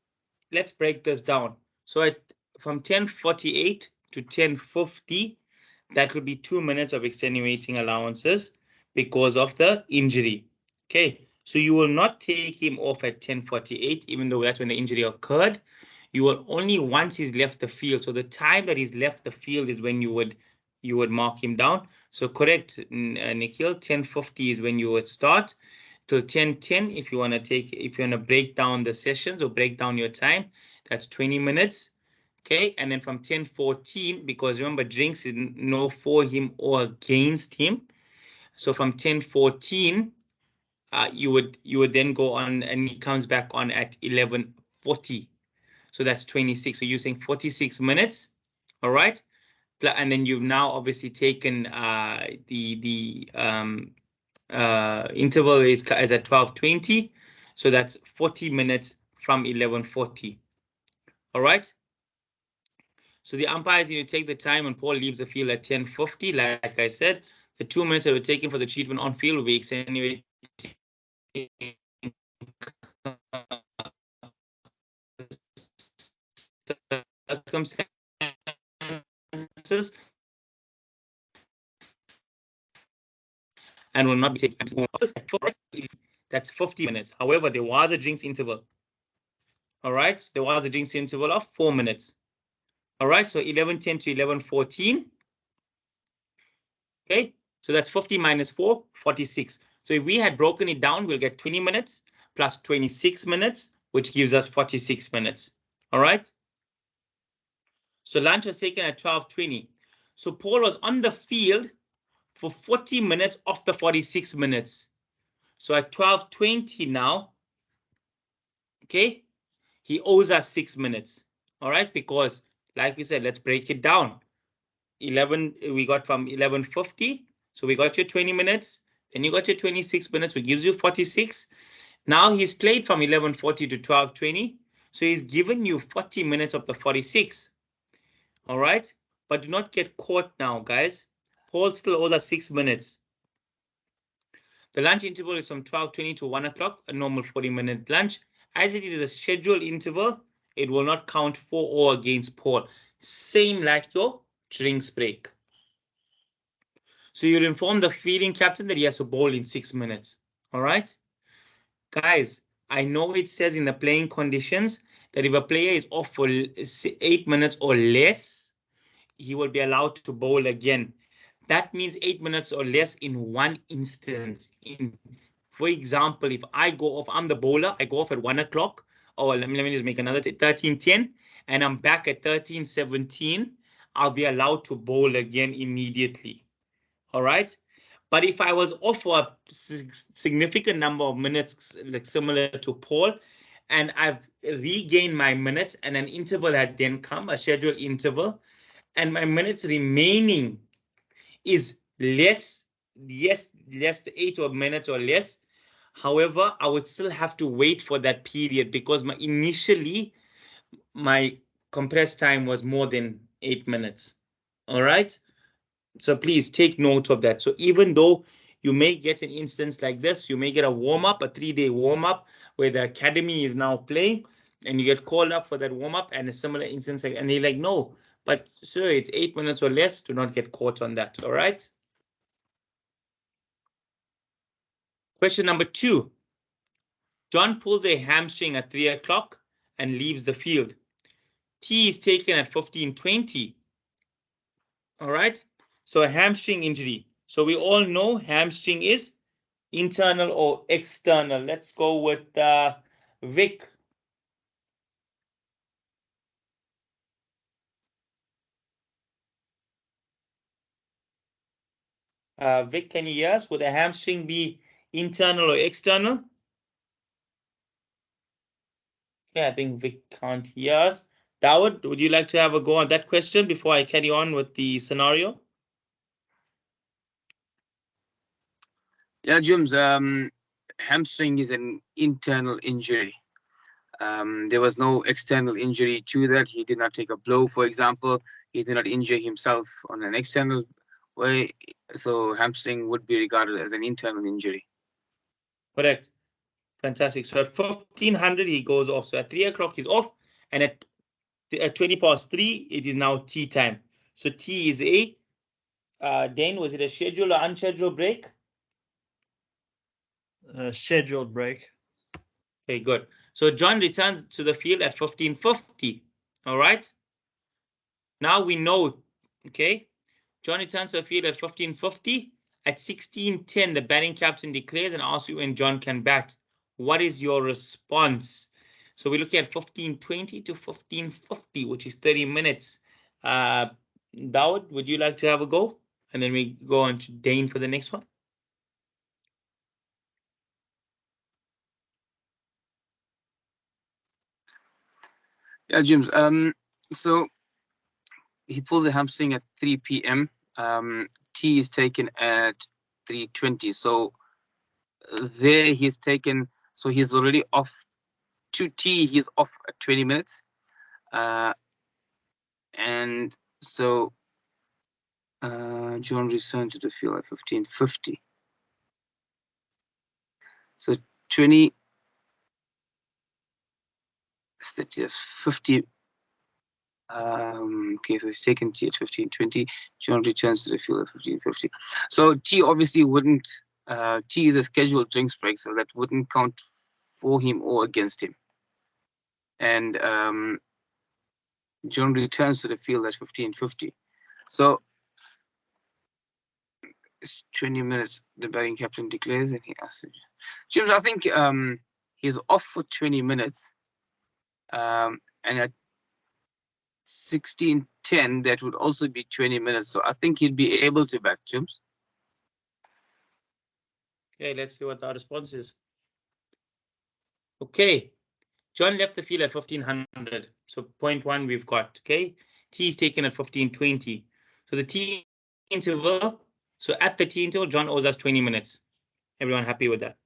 let's break this down. So from 10:48 to 10:50, that will be 2 minutes of extenuating allowances because of the injury. Okay. So you will not take him off at 10:48, even though that's when the injury occurred. You will only once he's left the field. So the time that he's left the field is when you would mark him down. So correct, Nikhil, 10:50 is when you would start till 10:10. If you want to break down the sessions or break down your time, that's 20 minutes. Okay, and then from 10:14, because remember drinks is no for him or against him. So from 10:14, you would then go on, and he comes back on at 11:40. So that's 26. So you're saying 46 minutes. All right. And then you've now obviously taken the interval is at 12:20. So that's 40 minutes from 11:40. All right. So the umpires need to take the time when Paul leaves the field at 10:50. Like I said, the 2 minutes that were taken for the treatment on field will be extenuating circumstances and will not be taken. That's 50 minutes. However, there was a drinks interval. All right, there was a drinks interval of 4 minutes. All right, so 11:10 to 11:14. Okay, so that's 50 minus 4, 46. So if we had broken it down, we'll get 20 minutes plus 26 minutes, which gives us 46 minutes. All right. So lunch was taken at 12:20. So Paul was on the field for 40 minutes of the 46 minutes. So at 12:20 now, okay, he owes us 6 minutes. All right, because like we said, let's break it down. 11, we got from 11:50. So we got your 20 minutes. Then you got your 26 minutes, which gives you 46. Now he's played from 11:40 to 12:20. So he's given you 40 minutes of the 46. All right. But do not get caught now, guys. Paul still owes us 6 minutes. The lunch interval is from 12:20 to 1 o'clock, a normal 40-minute lunch. As it is a scheduled interval, it will not count for or against Paul. Same like your drinks break. So you'll inform the fielding captain that he has to bowl in 6 minutes. All right. Guys, I know it says in the playing conditions that if a player is off for 8 minutes or less, he will be allowed to bowl again. That means 8 minutes or less in one instance. For example, if I go off, I'm the bowler, I go off at 1 o'clock, or let me just make another 13:10, and I'm back at 13:17, I'll be allowed to bowl again immediately. All right. But if I was off for a significant number of minutes, like similar to Paul, and I've regained my minutes and an interval had then come, a scheduled interval, and my minutes remaining is less than 8 or minutes or less. However, I would still have to wait for that period because initially my compressed time was more than 8 minutes. All right. So please take note of that. So even though you may get an instance like this, you may get a warm-up, a 3-day warm-up where the academy is now playing and you get called up for that warm-up and a similar instance, and they're like, no, but sir, it's 8 minutes or less. Do not get caught on that. All right. Question number 2. John pulls a hamstring at 3 o'clock and leaves the field. T is taken at 15:20. All right. So a hamstring injury. So we all know hamstring is internal or external. Let's go with Vic. Vic, can you hear us? Would a hamstring be internal or external? Yeah, I think Vic can't hear us. Dawood, would you like to have a go on that question before I carry on with the scenario? Yeah, James, hamstring is an internal injury. There was no external injury to that. He did not take a blow, for example. He did not injure himself on an external way. So hamstring would be regarded as an internal injury. Correct. Fantastic. So at 1500 he goes off. So at 3 o'clock he's off, and at 3:20 it is now tea time. So tea is a Dane, was it a scheduled or unscheduled break? Scheduled break. Okay, good. So John returns to the field at 15:50. All right. Now we know, okay, John returns to the field at 15:50. At 16:10, the batting captain declares and asks you when John can bat. What is your response? So we're looking at 15:20 to 15:50, which is 30 minutes. Dawood, would you like to have a go? And then we go on to Dane for the next one. Yeah, James. So he pulls a hamstring at 3 p.m. T is taken at 3:20. So there he's taken. So he's already off. To T, he's off at 20 minutes. And so John returned to the field at 15:50. So 20. That's just 50. Okay, so he's taken T at 15:20. John returns to the field at 15:50. So T obviously wouldn't. T is a scheduled drinks break, so that wouldn't count for him or against him. And John returns to the field at 15:50. So it's 20 minutes. The batting captain declares, and he asks, James, I think he's off for 20 minutes. And at 16:10, that would also be 20 minutes. So I think he'd be able to bat, James. Okay, let's see what our response is. Okay, John left the field at 1500. So point 1 we've got. Okay, T is taken at 15:20. So the T interval. So at the T interval, John owes us 20 minutes. Everyone happy with that?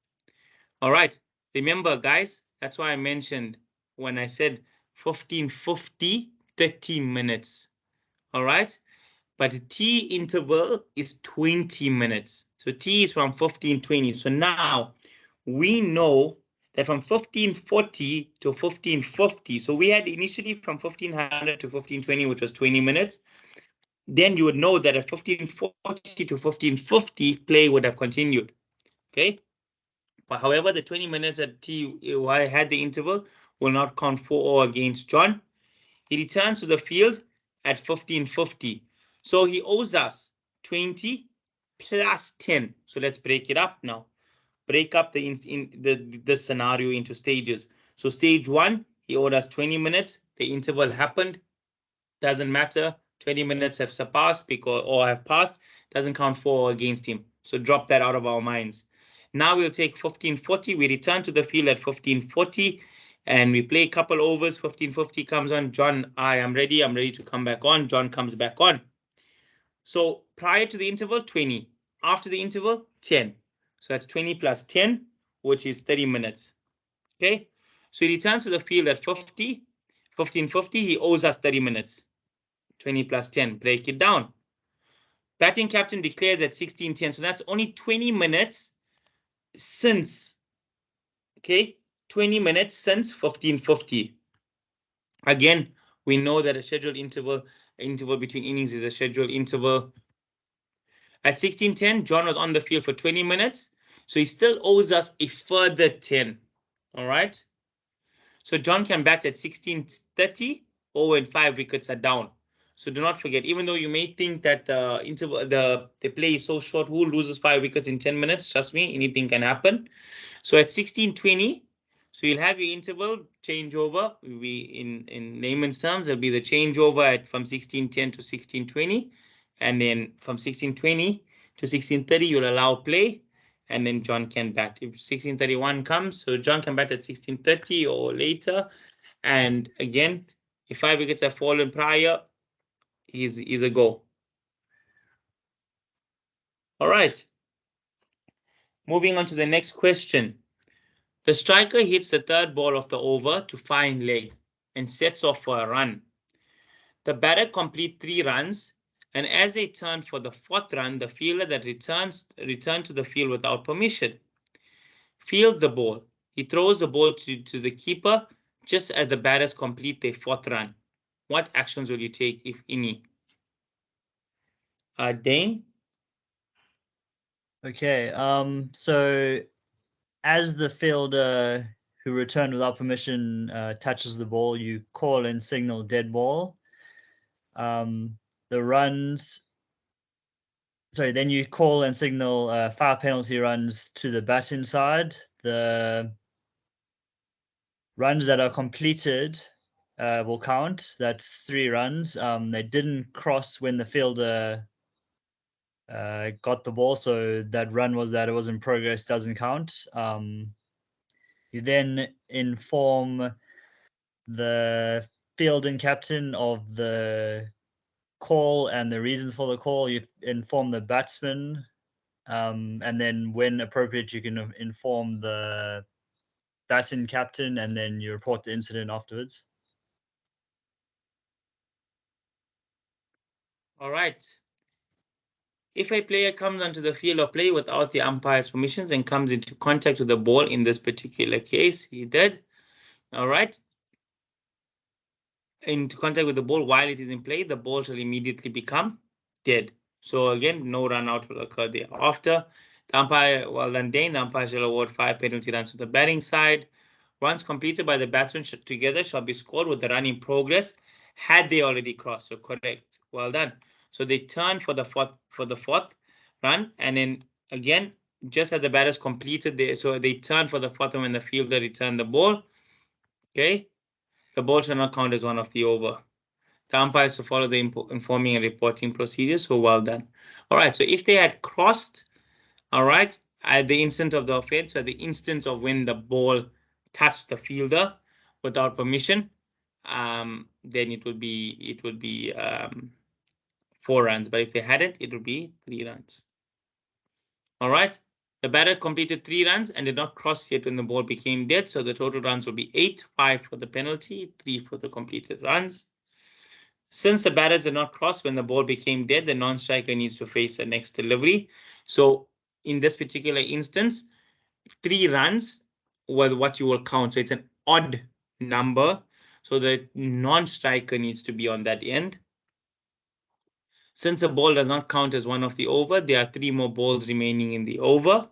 All right. Remember, guys, that's why I mentioned when I said 15:50, 30 minutes. All right. But the T interval is 20 minutes. So T is from 15:20. So now we know that from 15:40 to 15:50. So we had initially from 1500 to 15:20, which was 20 minutes. Then you would know that at 15:40 to 15:50, play would have continued. Okay. However, the 20 minutes that TY had the interval will not count for or against John. He returns to the field at 15:50. So he owes us 20 plus 10. So let's break it up now. Break up the scenario into stages. So stage 1, he owed us 20 minutes. The interval happened. Doesn't matter. 20 minutes have surpassed or have passed. Doesn't count for or against him. So drop that out of our minds. Now we'll take 15:40. We return to the field at 15:40 and we play a couple overs. 15:50 comes on. John, I am ready. I'm ready to come back on. John comes back on. So prior to the interval, 20. After the interval, 10. So that's 20 plus 10, which is 30 minutes. Okay. So he returns to the field at 15:50. He owes us 30 minutes. 20 plus 10. Break it down. Batting captain declares at 16:10. So that's only 20 minutes since. Okay. 20 minutes since 15:50. Again, we know that a scheduled interval between innings is a scheduled interval. At 16:10, John was on the field for 20 minutes. So he still owes us a further 10. All right. So John can bat at 16:30. 0 and 5 wickets are down. So do not forget, even though you may think that the play is so short, who loses 5 wickets in 10 minutes? Trust me, anything can happen. So at 16:20, so you'll have your interval changeover. In layman's terms, it'll be the changeover from 16:10 to 16:20. And then from 16:20 to 16:30, you'll allow play. And then John can bat. If 16:31 comes, so John can bat at 16:30 or later. And again, if 5 wickets have fallen prior, he's a go. All right. Moving on to the next question. The striker hits the third ball of the over to fine leg and sets off for a run. The batter completes 3 runs, and as they turn for the 4th run, the fielder that return to the field without permission fields the ball. He throws the ball to the keeper just as the batters complete their 4th run. What actions will you take, if any? Dane? Okay. So as the fielder who returned without permission touches the ball, you call and signal dead ball. The runs. Sorry, then you call and signal 5 penalty runs to the batting side. The runs that are completed will count. That's 3 runs. They didn't cross when the fielder got the ball, so that run was that it was in progress, doesn't count. You then inform the fielding captain of the call and the reasons for the call. You inform the batsman, and then when appropriate, you can inform the batting captain, and then you report the incident afterwards. All right. If a player comes onto the field of play without the umpire's permissions and comes into contact with the ball, in this particular case, he did. All right. Into contact with the ball while it is in play, the ball shall immediately become dead. So again, no run out will occur thereafter. The umpire, well done, Dane. The umpire shall award 5 penalty runs to the batting side. Runs completed by the batsmen together shall be scored with the run in progress had they already crossed. So correct. Well done. So they turn for the fourth run, and then again, just as the batters completed so they turn for the 4th one when the fielder returned the ball. Okay, the ball shall not count as one of the over. The umpires to follow the informing and reporting procedures. So well done. All right. So if they had crossed, all right, at the instant of the offense, so the instant of when the ball touched the fielder without permission, then it would be 4 runs. But if they hadn't, it would be 3 runs. All right. The batter completed 3 runs and did not cross yet when the ball became dead. So the total runs will be 8, 5 for the penalty, 3 for the completed runs. Since the batters did not cross when the ball became dead, the non-striker needs to face the next delivery. So in this particular instance, 3 runs was what you will count. So it's an odd number. So the non-striker needs to be on that end. Since the ball does not count as one of the over, there are 3 more balls remaining in the over.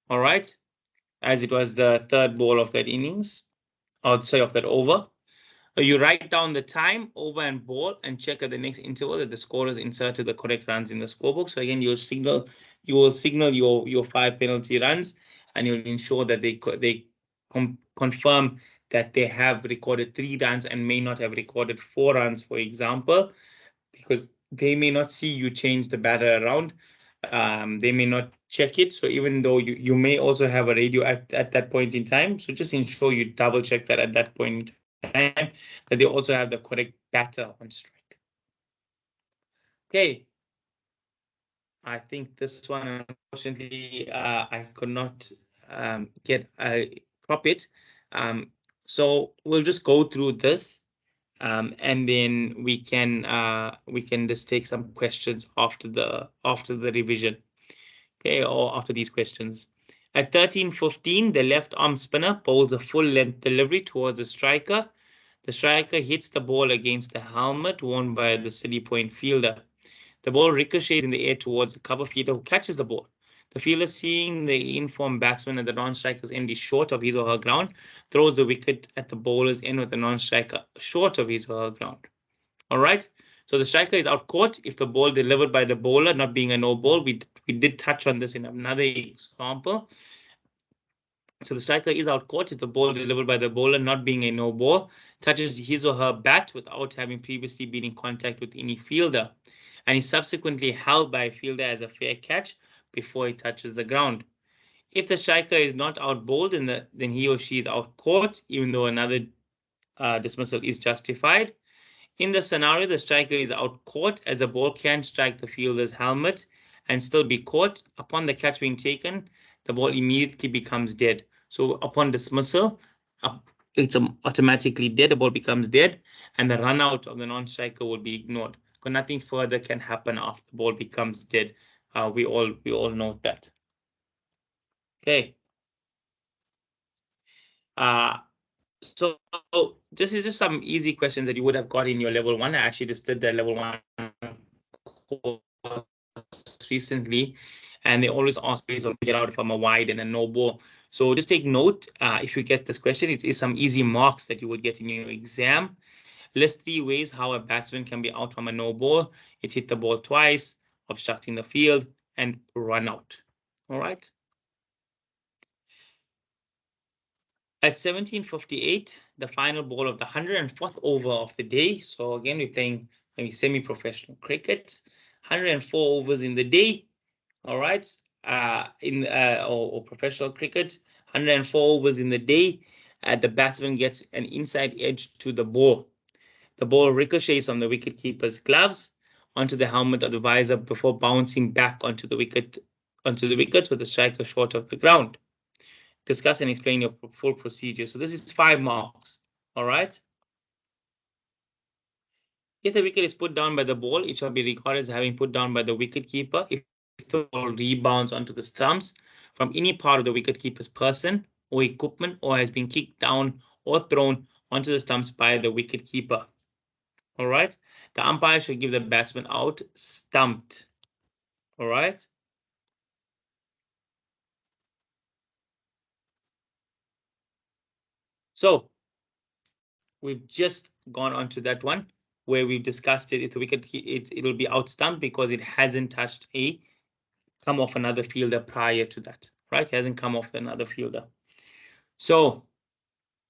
all right, as it was the third ball of that innings, or sorry, of that over. You write down the time, over, and ball, and check at the next interval that the scorers inserted the correct runs in the scorebook. So again, you will signal your 5 penalty runs, and you'll ensure that they confirm that they have recorded 3 runs and may not have recorded 4 runs, for example, because they may not see you change the batter around. They may not check it. So even though you may also have a radio at that point in time, so just ensure you double check that at that point in time, that they also have the correct batter on strike. Okay. I think this one, unfortunately, I could not get crop it. So we'll just go through this. And then we can just take some questions after the revision, okay, or after these questions. At 13:15, the left arm spinner bowls a full length delivery towards the striker. The striker hits the ball against the helmet worn by the City Point fielder. The ball ricochets in the air towards the cover fielder who catches the ball. The fielder, seeing the informed batsman at the non-striker's end is short of his or her ground, throws the wicket at the bowler's end with the non-striker short of his or her ground. All right. So the striker is out caught if the ball delivered by the bowler, not being a no ball. We did touch on this in another example. So the striker is out caught if the ball delivered by the bowler, not being a no ball, touches his or her bat without having previously been in contact with any fielder, and is subsequently held by a fielder as a fair catch before it touches the ground. If the striker is not out bowled, then he or she is out caught, even though another dismissal is justified. In the scenario, the striker is out caught as the ball can strike the fielder's helmet and still be caught. Upon the catch being taken, the ball immediately becomes dead. So upon dismissal, it's automatically dead. The ball becomes dead, and the run out of the non-striker will be ignored. Because nothing further can happen after the ball becomes dead. We all note that. Okay. So this is just some easy questions that you would have got in your level 1. I actually just did the level 1 course recently, and they always ask ways of get out from a wide and a no ball. So just take note, if you get this question, it is some easy marks that you would get in your exam. List 3 ways how a batsman can be out from a no ball. It hit the ball twice, obstructing the field, and run out. All right. At 17:58, the final ball of the 104th over of the day. So again, we're playing maybe semi-professional cricket. 104 overs in the day. All right. Or professional cricket. 104 overs in the day. The batsman gets an inside edge to the ball. The ball ricochets on the wicketkeeper's gloves onto the helmet of the visor before bouncing back onto the wicket with the striker short of the ground. Discuss and explain your full procedure. So this is 5 marks. All right. If the wicket is put down by the ball, it shall be regarded as having put down by the wicketkeeper. If the ball rebounds onto the stumps from any part of the wicketkeeper's person or equipment, or has been kicked down or thrown onto the stumps by the wicketkeeper. All right. The umpire should give the batsman out stumped. All right. So we've just gone on to that one where we've discussed it. If the wicket, it'll be out stumped because it hasn't touched come off another fielder prior to that, right? It hasn't come off another fielder. So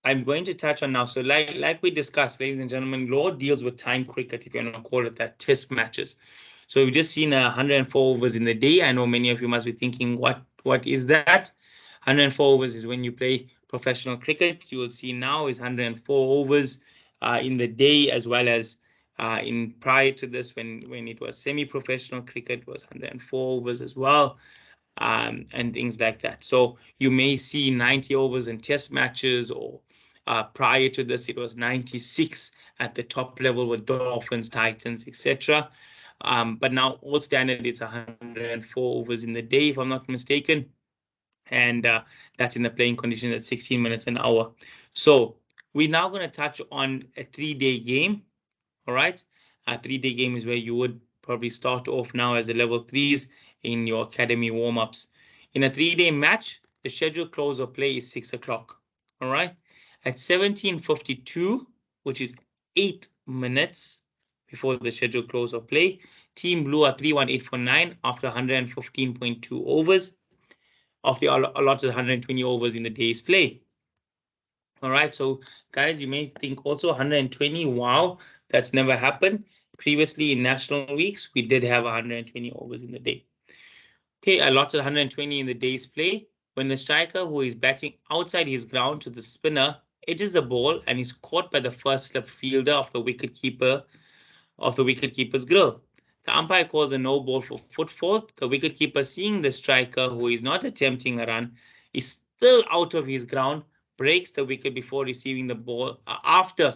I'm going to touch on now. So like we discussed, ladies and gentlemen, law deals with time cricket, if you want to call it that, test matches. So we've just seen 104 overs in the day. I know many of you must be thinking, what is that? 104 overs is when you play professional cricket. You will see now is 104 overs in the day, as well as in prior to this, when it was semi-professional cricket, was 104 overs as well. And things like that. So you may see 90 overs in test matches, or prior to this, it was 96 at the top level with Dolphins, Titans, etc. But now all standard is 104 overs in the day, if I'm not mistaken. And that's in the playing condition at 16 minutes an hour. So we're now going to touch on a 3-day game. All right. A 3-day game is where you would probably start off now as a level 3s in your academy warm-ups. In a 3-day match, the scheduled close of play is 6 o'clock. All right. At 17:52, which is 8 minutes before the scheduled close of play, Team Blue are 31849 after 115.2 overs of the allotted 120 overs in the day's play. All right, so guys, you may think also 120. Wow, that's never happened. Previously in national weeks, we did have 120 overs in the day. Okay, allotted 120 in the day's play. When the striker who is batting outside his ground to the spinner edges the ball and is caught by the first slip fielder of the wicketkeeper's grill. The umpire calls a no ball for foot fault. The wicketkeeper, seeing the striker who is not attempting a run, is still out of his ground, breaks the wicket before receiving the ball after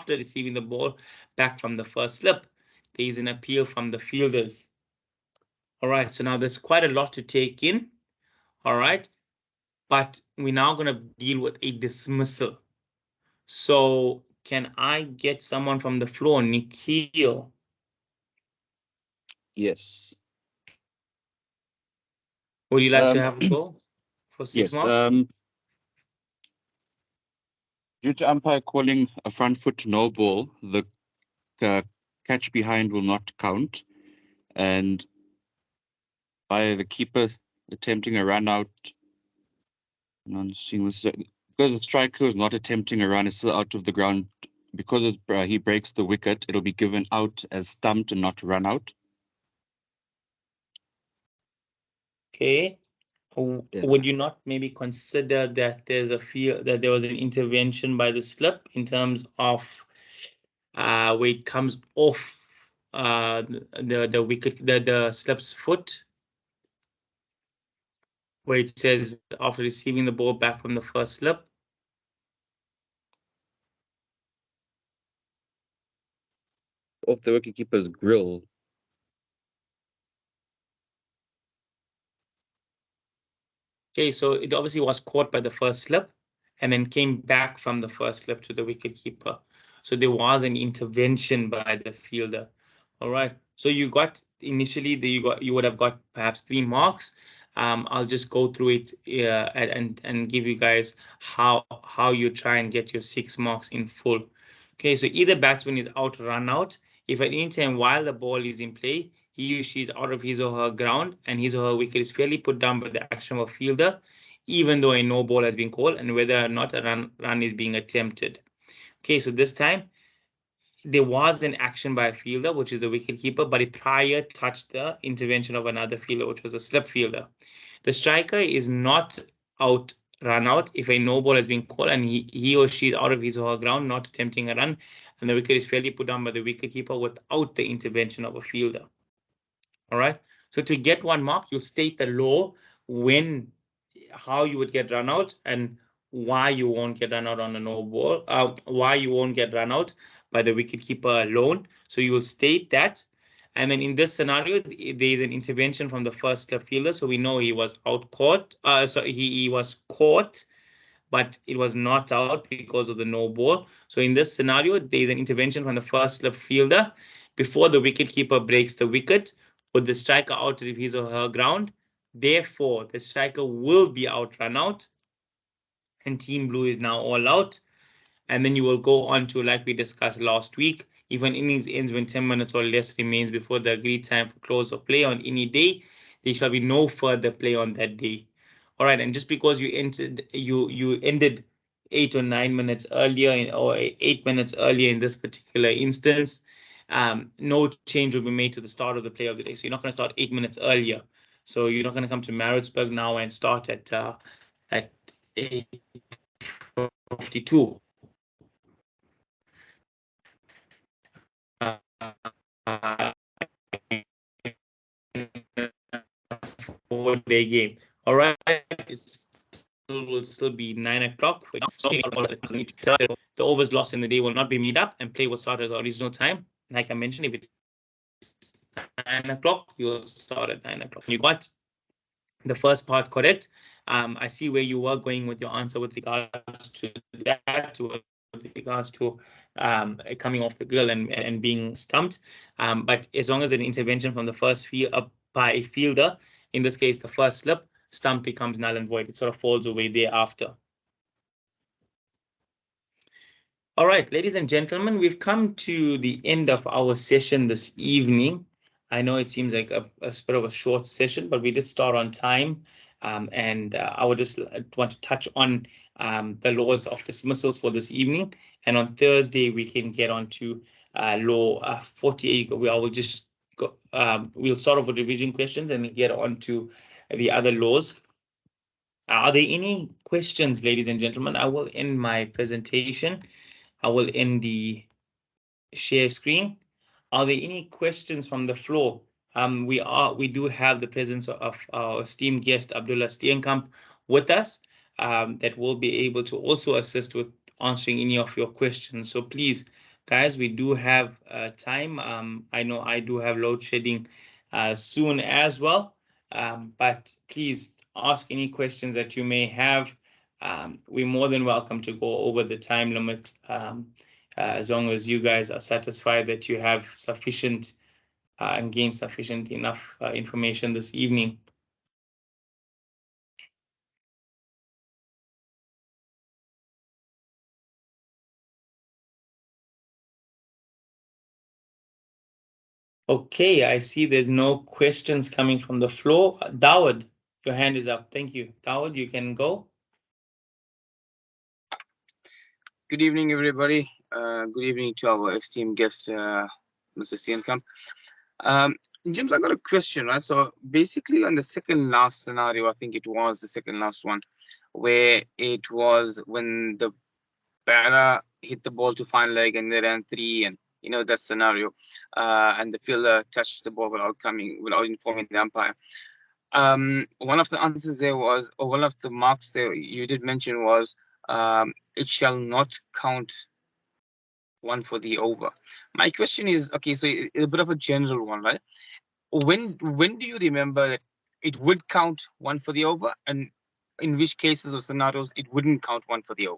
receiving the ball back from the first slip. There is an appeal from the fielders. All right, so now there's quite a lot to take in. All right, but we're now going to deal with a dismissal. So can I get someone from the floor? Nikhil. Yes. Would you like to have a go for 6 Yes. marks? Due to umpire calling a front foot no ball, the catch behind will not count, and by the keeper attempting a run out, because the striker is not attempting a run, is still out of the ground. Because he breaks the wicket, it'll be given out as stumped and not run out. Okay. Yeah. Would you not maybe consider that there's a fear that there was an intervention by the slip in terms of where it comes off the wicket, the slip's foot, where it says after receiving the ball back from the first slip? Off the wicketkeeper's grill. Okay, so it obviously was caught by the first slip and then came back from the first slip to the wicketkeeper. So there was an intervention by the fielder. All right. So you got initially you would have got perhaps 3 marks. I'll just go through it and give you guys how you try and get your 6 marks in full. Okay, so either batsman is out, run out. If at any time while the ball is in play, he or she is out of his or her ground and his or her wicket is fairly put down by the action of a fielder, even though a no ball has been called and whether or not a run is being attempted. Okay, so this time there was an action by a fielder, which is a wicketkeeper, but it prior touched the intervention of another fielder, which was a slip fielder. The striker is not out, run out if a no ball has been called and he or she is out of his or her ground, not attempting a run, and the wicket is fairly put down by the wicketkeeper without the intervention of a fielder. All right. So to get 1 mark, you state the law how you would get run out and why you won't get run out on a no ball, why you won't get run out by the wicketkeeper alone. So you will state that. And then in this scenario, there is an intervention from the first slip fielder. So we know he was out caught. So he was caught, but it was not out because of the no ball. So in this scenario, there is an intervention from the first slip fielder before the wicketkeeper breaks the wicket with the striker out of his or her ground. Therefore, the striker will be out, run out, and Team Blue is now all out. And then you will go on to, like we discussed last week, if an innings ends when 10 minutes or less remains before the agreed time for close of play on any day, there shall be no further play on that day. All right, and just because you ended 8 or 9 minutes earlier or 8 minutes earlier in this particular instance, no change will be made to the start of the play of the day. So you're not going to start 8 minutes earlier. So you're not going to come to Maritzburg now and start at 8:52. 4-day game. All right, it will still be 9 o'clock. The overs lost in the day will not be made up and play will start at the original time. Like I mentioned, if it's 9 o'clock, you'll start at 9 o'clock. You got the first part correct. I see where you were going with your answer with regards to that, with regards to coming off the grill and being stumped. But as long as an intervention from the first by a fielder, in this case the first slip, stump becomes null and void. It sort of falls away thereafter. All right, ladies and gentlemen, we've come to the end of our session this evening. I know it seems like a bit of a short session, but we did start on time. And I would just want to touch on the laws of dismissals for this evening. And on Thursday, we can get on to law 48. I will just go, we'll start off with revision questions and get on to the other laws. Are there any questions, ladies and gentlemen? I will end my presentation. I will end the share screen. Are there any questions from the floor? We do have the presence of our esteemed guest Abdullah Steenkamp with us, that will be able to also assist with answering any of your questions. So please, guys, we do have time. I know I do have load shedding soon as well, but please ask any questions that you may have. We're more than welcome to go over the time limit, as long as you guys are satisfied that you have sufficient and gain sufficient enough information this evening. Okay, I see there's no questions coming from the floor. Dawood, your hand is up. Thank you. Dawood, you can go. Good evening, everybody. Good evening to our esteemed guest, Mr. Steenkamp. James, I got a question, right? So basically on the second last scenario, I think it was the second last one, where it was when the batter hit the ball to final leg and they ran 3, and you know that scenario, and the fielder touched the ball without informing the umpire. One of the answers there was, or one of the marks there you did mention was, it shall not count one for the over. My question is, okay, so a bit of a general one, right? When do you remember that it would count one for the over, and in which cases or scenarios it wouldn't count one for the over?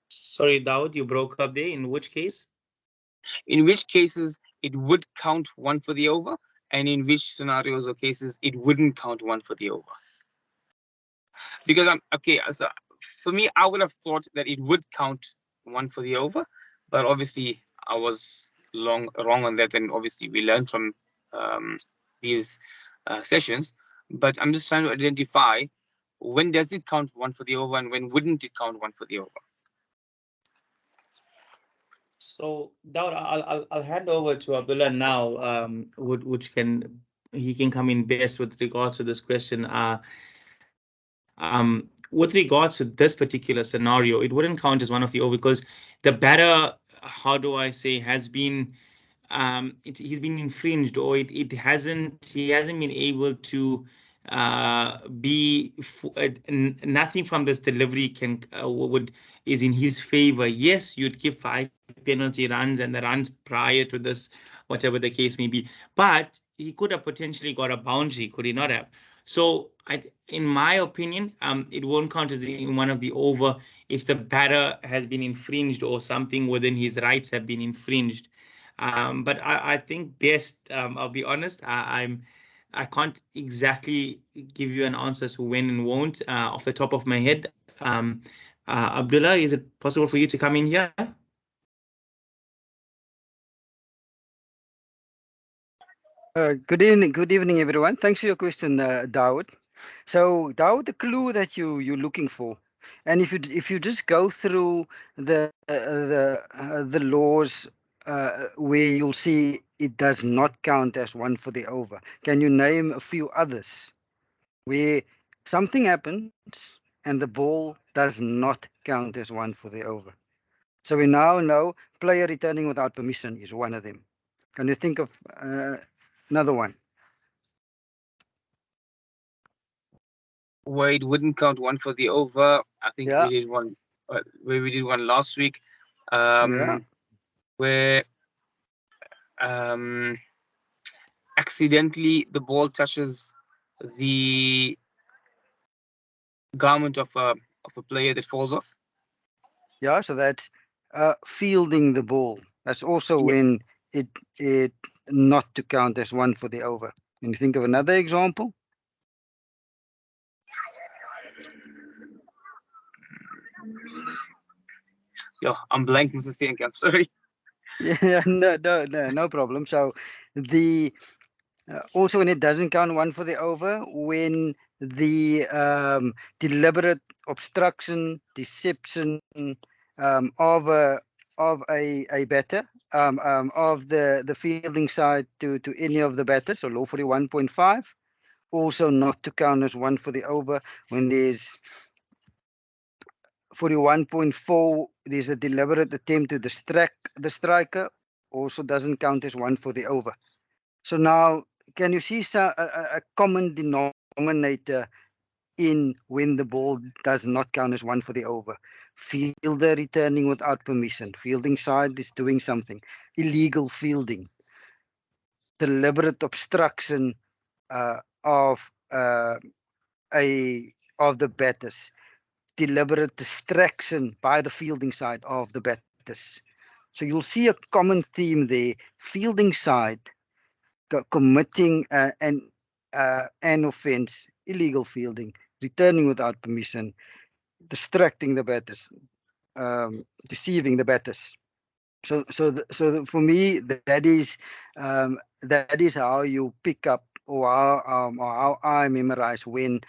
Sorry, Dawood, you broke up there. In which case? In which cases it would count one for the over, and in which scenarios or cases it wouldn't count one for the over. Because so for me, I would have thought that it would count one for the over, but obviously I was wrong on that, and obviously we learned from these sessions. But I'm just trying to identify when does it count one for the over and when wouldn't it count one for the over. So Dawood, I'll hand over to Abdullah now, which he can come in best with regards to this question. With regards to this particular scenario, it wouldn't count as one of the over because the batter, how do I say, has been he's been infringed, or he hasn't been able to nothing from this delivery is in his favor. Yes, you'd give 5 penalty runs and the runs prior to this, whatever the case may be, but he could have potentially got a boundary, could he not have? So in my opinion, it won't count as in one of the over if the batter has been infringed or something within his rights have been infringed. But I think best, I'll be honest, I can't exactly give you an answer as to when and won't off the top of my head. Abdullah, is it possible for you to come in here? Good evening, everyone. Thanks for your question, Dawood. So, Dawood, the clue that you're looking for, and if you just go through the laws where you'll see it does not count as one for the over. Can you name a few others where something happens and the ball does not count as one for the over? So we now know player returning without permission is one of them. Can you think of another one? Where it wouldn't count one for the over, I think we did one. Where we did one last week, where accidentally the ball touches the garment of a player that falls off. Yeah, so that's fielding the ball. That's also when it not to count as one for the over. Can you think of another example? Yo, I'm blank, Mr. Sienk. I'm sorry. Yeah, no problem. So the also when it doesn't count one for the over, when the deliberate obstruction, deception of a batter of the fielding side to any of the batters, so law 41.5, also not to count as one for the over when there's 41.4, there's a deliberate attempt to distract the striker, also doesn't count as one for the over. So now, can you see a common denominator in when the ball does not count as one for the over? Fielder returning without permission. Fielding side is doing something. Illegal fielding. Deliberate obstruction of the batters. Deliberate distraction by the fielding side of the batters. So you'll see a common theme there. Fielding side committing an offense, illegal fielding, returning without permission, distracting the batters, deceiving the batters. So for me, that is how you pick up, or how I memorize when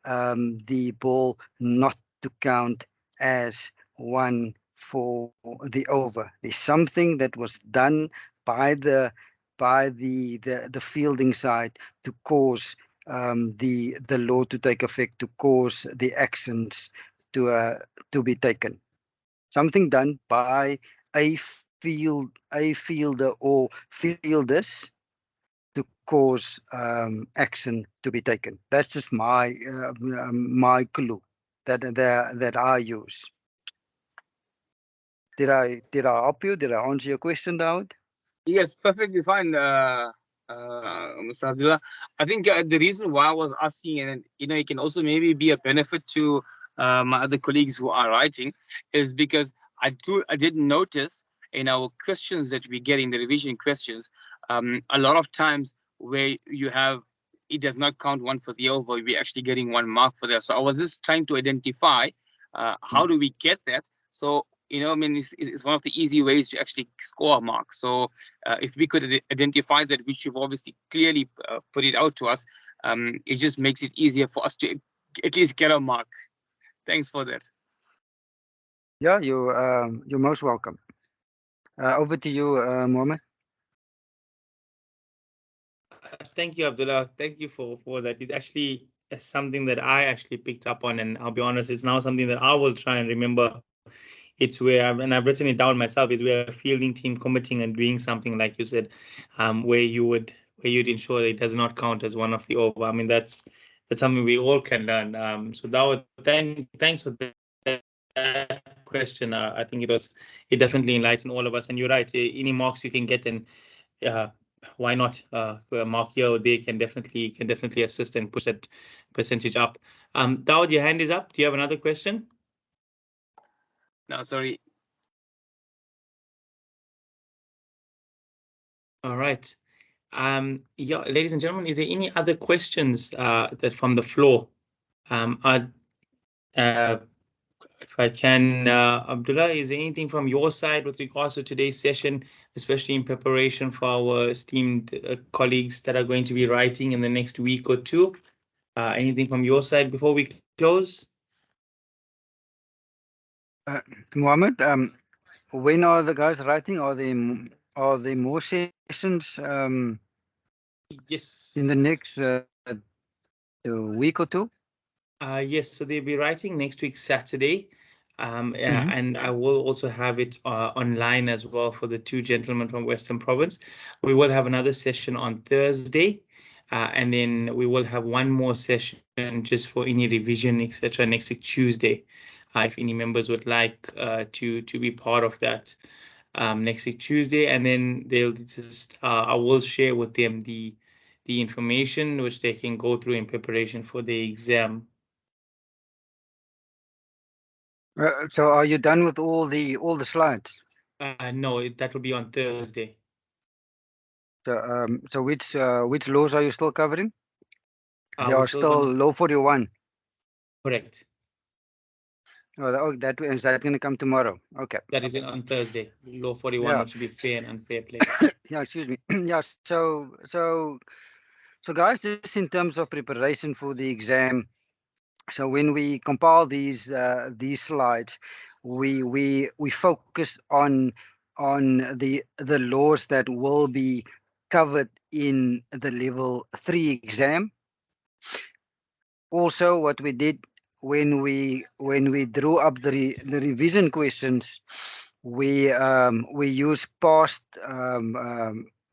the ball not to count as one for the over. There's something that was done by the fielding side to cause the law to take effect, to cause the actions to be taken. Something done by a fielder or fielders to cause action to be taken. That's just my clue that I use. Did I help you? Did I answer your question, Dawood? Yes, perfectly fine, Mr. Abdullah. I think the reason why I was asking, and it can also maybe be a benefit to my other colleagues who are writing, is because I did notice in our questions that we get in the revision questions, a lot of times where you have it does not count one for the over, we're actually getting 1 mark for that. So I was just trying to identify how do we get that. So I mean, it's one of the easy ways to actually score a mark. So if we could identify that, which you've obviously clearly put it out to us, it just makes it easier for us to at least get a mark. Thanks for that. Yeah, you're most welcome. Over to you, Mohammed. Thank you, Abdullah. Thank you for that. It actually is something that I actually picked up on, and I'll be honest, it's now something that I will try and remember. It's where, and I've written it down myself, is where a fielding team committing and doing something like you said, where you'd ensure that it does not count as one of the over. I mean, that's something we all can learn. So that was, thanks for that question. I think it definitely enlightened all of us. And you're right, any marks you can get, and why not mark here or there can definitely assist and push that percentage up. Dawood, your hand is up. Do you have another question? No, sorry. All right. Yeah, ladies and gentlemen, is there any other questions that from the floor? If I can, Abdullah, is there anything from your side with regards to today's session, especially in preparation for our esteemed colleagues that are going to be writing in the next week or two? Anything from your side before we close? Mohammed, when are the guys writing? Are there more sessions Yes. in the next week or two? Yes, so they'll be writing next week, Saturday. And I will also have it online as well for the 2 gentlemen from Western Province. We will have another session on Thursday, and then we will have one more session just for any revision, etc. next week, Tuesday. If any members would like to be part of that next week, Tuesday, and then they'll just I will share with them the information which they can go through in preparation for the exam. So are you done with all the slides? No, that will be on Thursday. So which laws are you still covering? They We're are still gonna- law 41. correct. That is that going to come tomorrow? Okay. That is on Thursday. Law 41, Yeah. which should be fair and unfair play. Yeah, excuse me. Yeah, so guys, just in terms of preparation for the exam, so when we compile these slides, we focus on the laws that will be covered in the level 3 exam. Also, what we did when we drew up the revision questions, we use past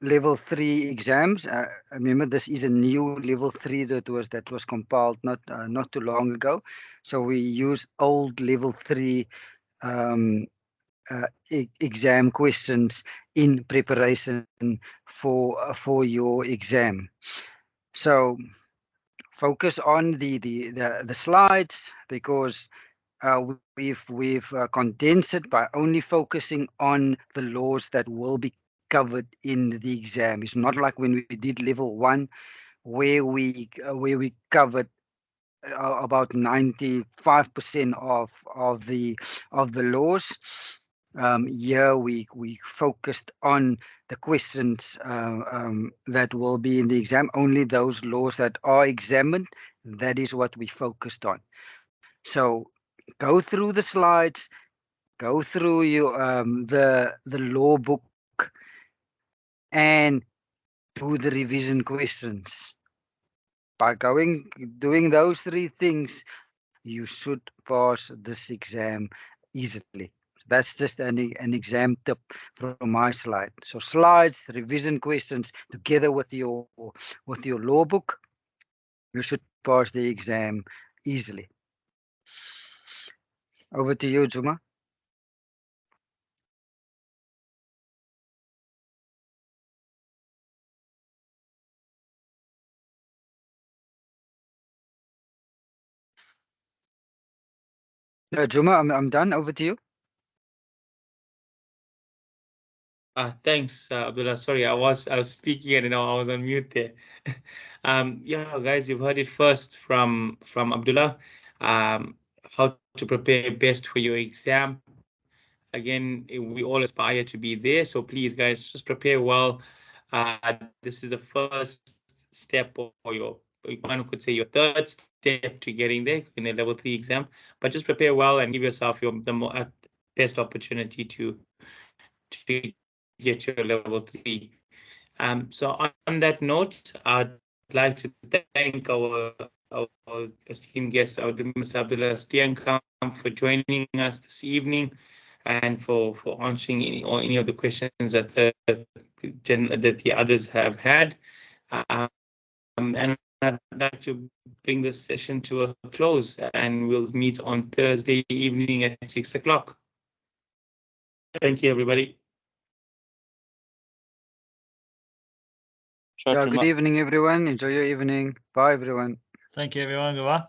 level 3 exams. Remember, this is a new level 3 that was compiled not too long ago. So we use old level 3 exam questions in preparation for your exam. So focus on the slides, because we've condensed it by only focusing on the laws that will be covered in the exam. It's not like when we did level 1, where we covered about 95% of the laws. Here we focused on the questions that will be in the exam. Only those laws that are examined, that is what we focused on. So go through the slides, go through your the law book, and do the revision questions. By doing those 3 things, you should pass this exam easily. That's just an exam tip from my slide. So slides, revision questions, together with your law book, you should pass the exam easily. Over to you, Juma. Juma, I'm done. Over to you. Thanks, Abdullah. Sorry, I was speaking and I was on mute there. Yeah, guys, you've heard it first from Abdullah. How to prepare best for your exam. Again, we all aspire to be there, so please, guys, just prepare well. This is the first step, or your, one could say, your third step to getting there in a level 3 exam. But just prepare well and give yourself the best opportunity to get your level 3. So on that note, I'd like to thank our esteemed guest, Mr. Abdullah Stiankam, for joining us this evening and for answering any of the questions that the others have had. And I'd like to bring this session to a close, and we'll meet on Thursday evening at 6 o'clock. Thank you, everybody. Yeah, good evening, everyone. Enjoy your evening. Bye, everyone. Thank you, everyone. Goodbye.